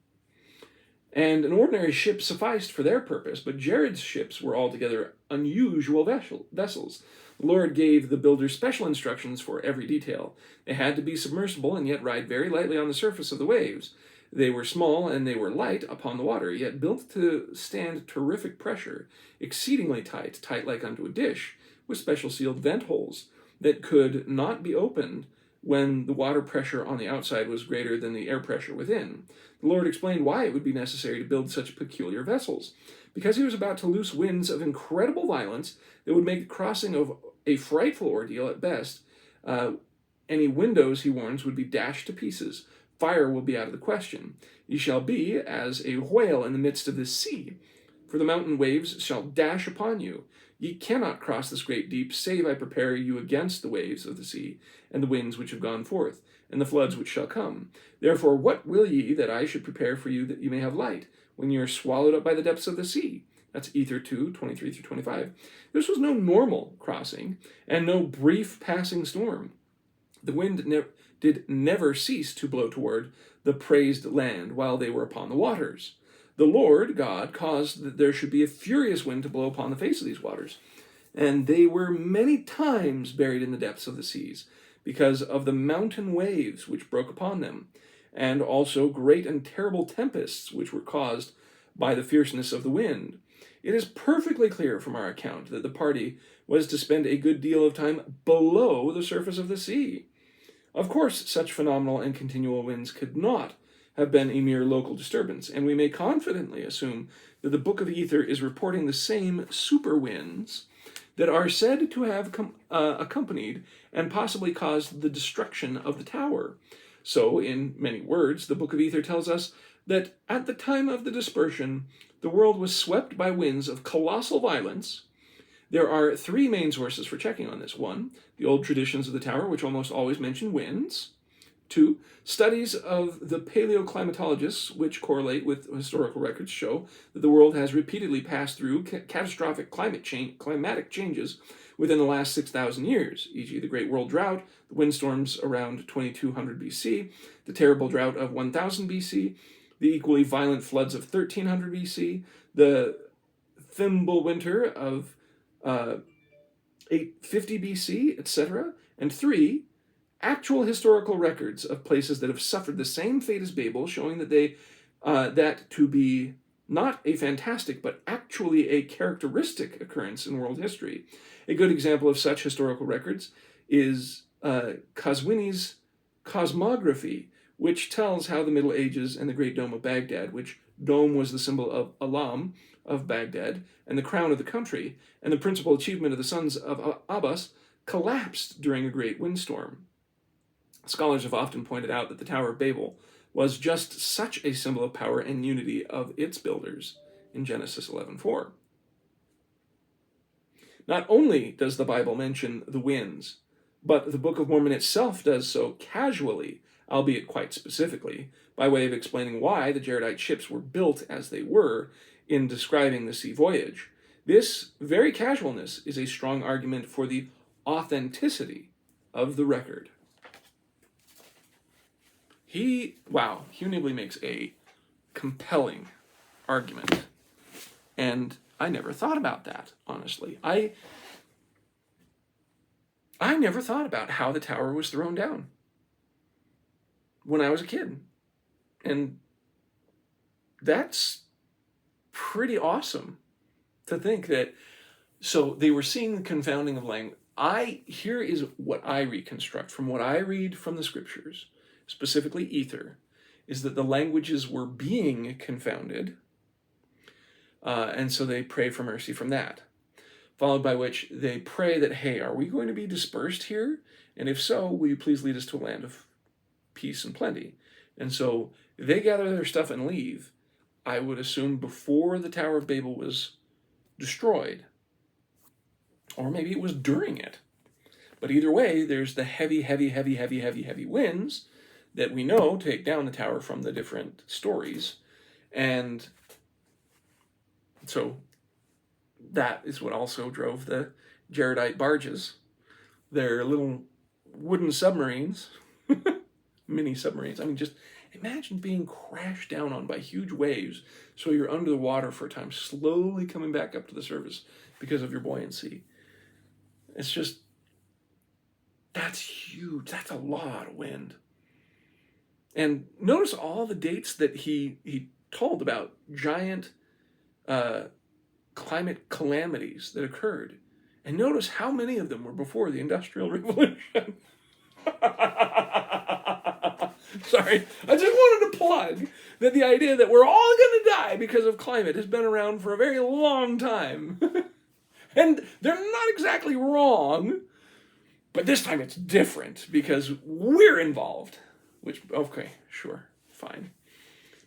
and an ordinary ship sufficed for their purpose, but Jared's ships were altogether unusual vessels. The Lord gave the builders special instructions for every detail. They had to be submersible and yet ride very lightly on the surface of the waves. They were small and they were light upon the water, yet built to stand terrific pressure, exceedingly tight, tight like unto a dish, with special sealed vent holes that could not be opened when the water pressure on the outside was greater than the air pressure within. The Lord explained why it would be necessary to build such peculiar vessels. Because he was about to loose winds of incredible violence that would make the crossing of a frightful ordeal at best. Any windows, he warns, would be dashed to pieces. Fire will be out of the question. Ye shall be as a whale in the midst of the sea, for the mountain waves shall dash upon you. Ye cannot cross this great deep, save I prepare you against the waves of the sea, and the winds which have gone forth, and the floods which shall come. Therefore, what will ye that I should prepare for you that you may have light, when ye are swallowed up by the depths of the sea? That's Ether 2, 23 through 25. This was no normal crossing, and no brief passing storm. The wind did never cease to blow toward the praised land while they were upon the waters. The Lord God caused that there should be a furious wind to blow upon the face of these waters, and they were many times buried in the depths of the seas, because of the mountain waves which broke upon them, and also great and terrible tempests which were caused by the fierceness of the wind. It is perfectly clear from our account that the party was to spend a good deal of time below the surface of the sea. Of course, such phenomenal and continual winds could not have been a mere local disturbance, and we may confidently assume that the Book of Ether is reporting the same super winds that are said to have accompanied and possibly caused the destruction of the tower. So, in many words, the Book of Ether tells us that at the time of the dispersion, the world was swept by winds of colossal violence. There are three main sources for checking on this. One, the old traditions of the tower, which almost always mention winds. Two, studies of the paleoclimatologists, which correlate with historical records, show that the world has repeatedly passed through catastrophic climatic changes within the last 6,000 years, e.g. the Great World Drought, the windstorms around 2200 BC, the terrible drought of 1000 BC, the equally violent floods of 1300 BC, the Thimble winter of 850 BC, etc. And three, actual historical records of places that have suffered the same fate as Babel, showing that that to be not a fantastic, but actually a characteristic occurrence in world history. A good example of such historical records is Qazwini's cosmography, which tells how the Middle Ages and the Great Dome of Baghdad, which dome was the symbol of Alam, of Baghdad, and the crown of the country, and the principal achievement of the sons of Abbas, collapsed during a great windstorm. Scholars have often pointed out that the Tower of Babel was just such a symbol of power and unity of its builders in Genesis 11:4. Not only does the Bible mention the winds, but the Book of Mormon itself does so casually, albeit quite specifically, by way of explaining why the Jaredite ships were built as they were in describing the sea voyage. This very casualness is a strong argument for the authenticity of the record. Hugh Nibley makes a compelling argument, and I never thought about that, honestly. I never thought about how the tower was thrown down when I was a kid. And that's pretty awesome to think that. So they were seeing the confounding of language. Here is what I reconstruct from what I read from the scriptures, specifically Ether, is that the languages were being confounded, and so they pray for mercy from that. Followed by which they pray that, hey, are we going to be dispersed here? And if so, will you please lead us to a land of peace and plenty? And so they gather their stuff and leave, I would assume before the Tower of Babel was destroyed. Or maybe it was during it. But either way, there's the heavy winds that we know take down the tower from the different stories. And so that is what also drove the Jaradite barges. They're little wooden submarines, mini submarines. I mean, just Imagine being crashed down on by huge waves, so you're under the water for a time, slowly coming back up to the surface because of your buoyancy. It's just, that's huge. That's a lot of wind. And notice all the dates that he told about giant climate calamities that occurred. And notice how many of them were before the Industrial Revolution. Sorry, I just wanted to plug that the idea that we're all going to die because of climate has been around for a very long time. And they're not exactly wrong, but this time it's different because we're involved. Which, okay, sure, fine.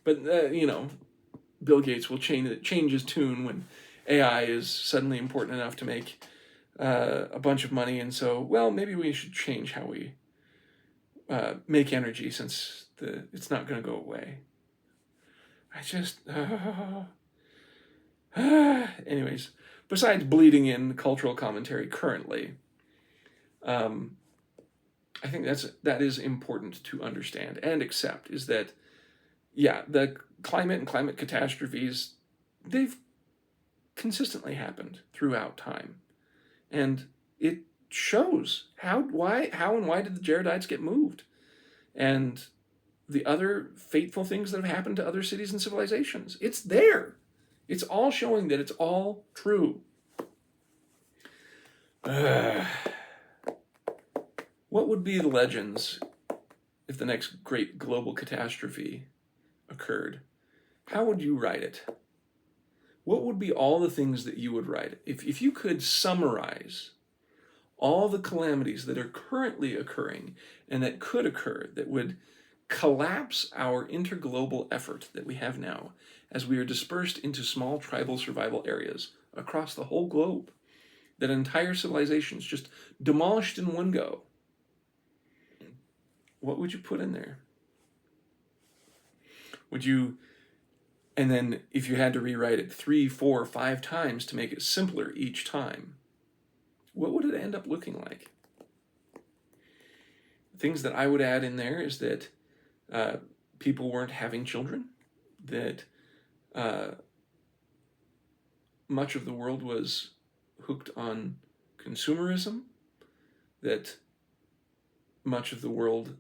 But, Bill Gates will change his tune when AI is suddenly important enough to make a bunch of money. And so, well, maybe we should change how we make energy since it's not going to go away. I just... anyways, besides bleeding in cultural commentary currently, I think that is important to understand and accept, is that, yeah, the climate and climate catastrophes, they've consistently happened throughout time. And it shows how and why did the Jaredites get moved? And the other fateful things that have happened to other cities and civilizations. It's there. It's all showing that it's all true. What would be the legends if the next great global catastrophe occurred? How would you write it? What would be all the things that you would write? If you could summarize all the calamities that are currently occurring and that could occur, that would collapse our interglobal effort that we have now as we are dispersed into small tribal survival areas across the whole globe, that entire civilizations just demolished in one go, what would you put in there? And then if you had to rewrite it 3, 4, 5 times to make it simpler each time, what would it end up looking like? Things that I would add in there is that people weren't having children, that much of the world was hooked on consumerism, that much of the world,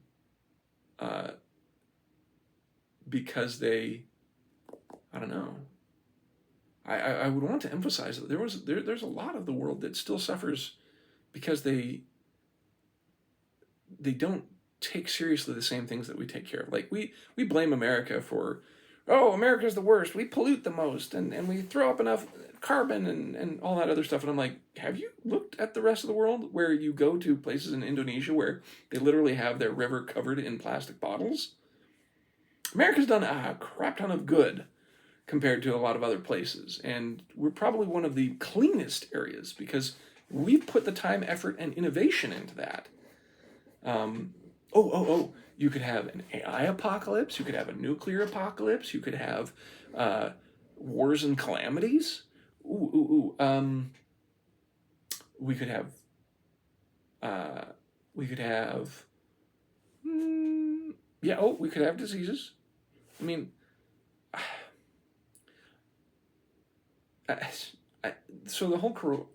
because they, I don't know, I would want to emphasize that there's a lot of the world that still suffers because they don't take seriously the same things that we take care of. Like we blame America for, oh, America's the worst, we pollute the most, and we throw up enough carbon and all that other stuff. And I'm like, have you looked at the rest of the world where you go to places in Indonesia where they literally have their river covered in plastic bottles? America's done a crap ton of good compared to a lot of other places. And we're probably one of the cleanest areas because we've put the time, effort, and innovation into that. You could have an AI apocalypse. You could have a nuclear apocalypse. You could have wars and calamities. We could have we could have diseases. I mean, so the whole global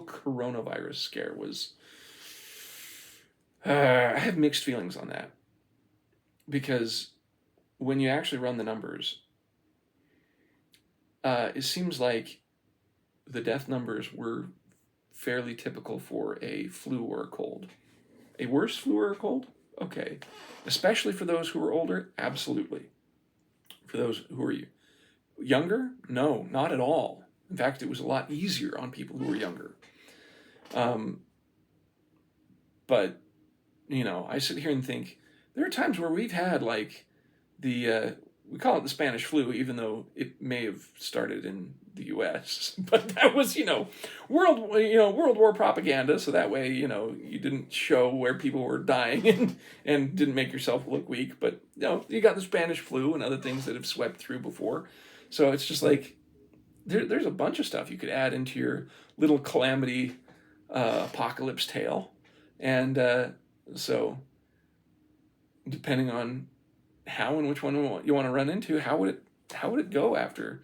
coronavirus scare was, I have mixed feelings on that, because when you actually run the numbers, it seems like the death numbers were fairly typical for a flu or a cold. A worse flu or a cold? Okay. Especially for those who are older? Absolutely. For those who are younger? No, not at all. In fact, it was a lot easier on people who were younger. But, I sit here and think, there are times where we've had, like, we call it the Spanish flu, even though it may have started in the U.S. But that was, World War propaganda. So that way, you didn't show where people were dying and didn't make yourself look weak. But you got the Spanish flu and other things that have swept through before. So it's just like there's a bunch of stuff you could add into your little calamity apocalypse tale, and so depending on how and which one you want to run into, how would it go after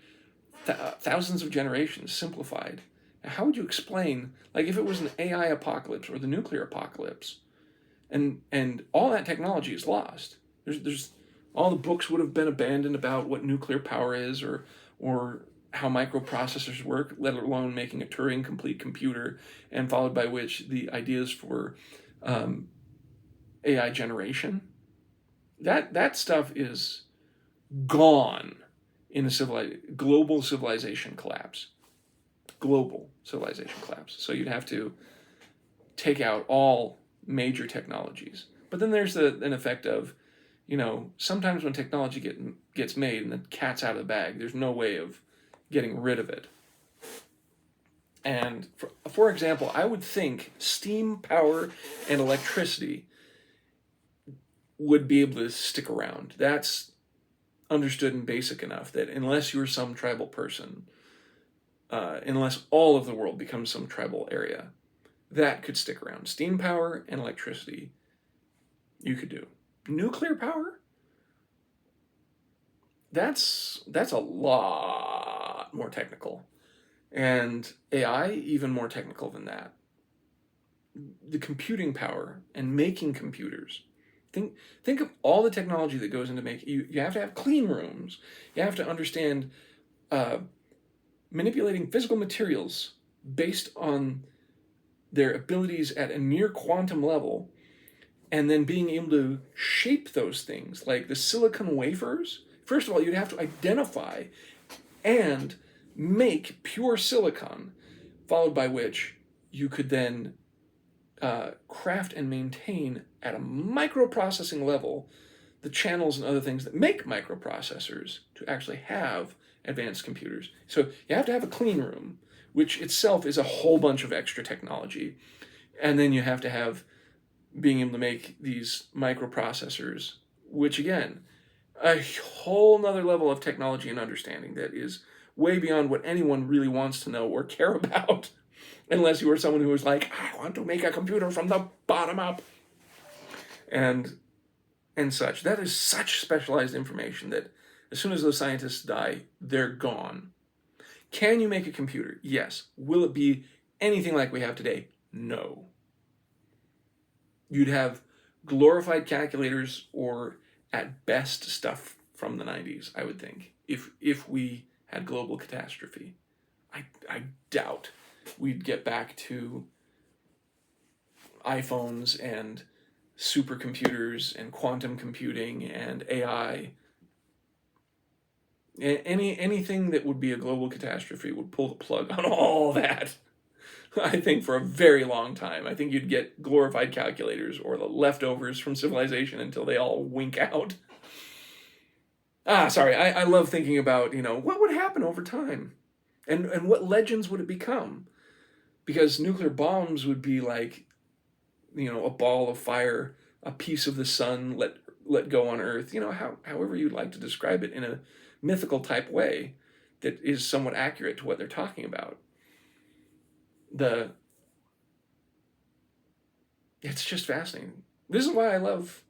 thousands of generations simplified? How would you explain, like, if it was an AI apocalypse or the nuclear apocalypse, and all that technology is lost? There's all the books would have been abandoned about what nuclear power is, or how microprocessors work, let alone making a Turing complete computer, and followed by which the ideas for AI generation. That stuff is gone in a global civilization collapse. Global civilization collapse. So you'd have to take out all major technologies. But then there's an effect of, sometimes when technology gets made and the cat's out of the bag, there's no way of getting rid of it. And for example, I would think steam power and electricity would be able to stick around. That's understood and basic enough that unless you're some tribal person, unless all of the world becomes some tribal area, that could stick around. Steam power and electricity, you could do. Nuclear power? That's a lot more technical. And AI, even more technical than that. The computing power and making computers. Think of all the technology that goes into making. You have to have clean rooms. You have to understand manipulating physical materials based on their abilities at a near quantum level, and then being able to shape those things, like the silicon wafers. First of all, you'd have to identify and make pure silicon, followed by which you could then craft and maintain at a microprocessing level the channels and other things that make microprocessors to actually have advanced computers. So you have to have a clean room, which itself is a whole bunch of extra technology. And then you have to have being able to make these microprocessors, which again, a whole nother level of technology and understanding that is way beyond what anyone really wants to know or care about, unless you were someone who was like, I want to make a computer from the bottom up, and such. That is such specialized information that as soon as those scientists die, they're gone. Can you make a computer? Yes. Will it be anything like we have today? No. You'd have glorified calculators, or at best stuff from the 90s, I would think, if we had global catastrophe. I doubt we'd get back to iPhones and supercomputers and quantum computing and AI. Anything that would be a global catastrophe would pull the plug on all that, I think, for a very long time. I think you'd get glorified calculators or the leftovers from civilization until they all wink out. Sorry, I love thinking about, what would happen over time? And what legends would it become? Because nuclear bombs would be like, a ball of fire, a piece of the sun let go on Earth, however you'd like to describe it in a mythical type way that is somewhat accurate to what they're talking about. It's just fascinating. This is why I love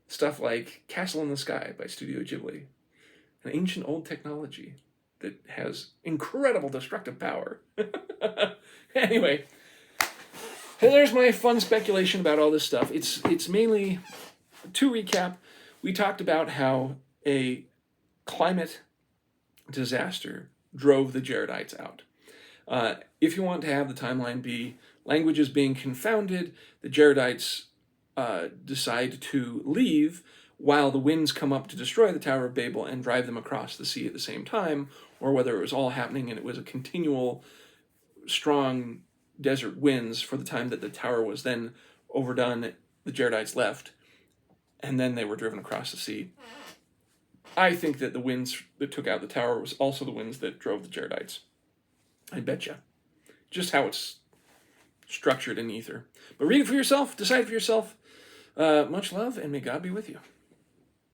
stuff like Castle in the Sky by Studio Ghibli, an ancient old technology that has incredible destructive power. Anyway, there's my fun speculation about all this stuff. It's mainly, to recap, we talked about how a climate disaster drove the Jaredites out. If you want to have the timeline be languages being confounded, the Jaredites decide to leave while the winds come up to destroy the Tower of Babel and drive them across the sea at the same time, or whether it was all happening and it was a continual strong desert winds for the time that the tower was then overdone, the Jaredites left, and then they were driven across the sea. I think that the winds that took out the tower was also the winds that drove the Jaredites. I betcha. Just how it's structured in ether. But read it for yourself, decide for yourself. Much love, and may God be with you.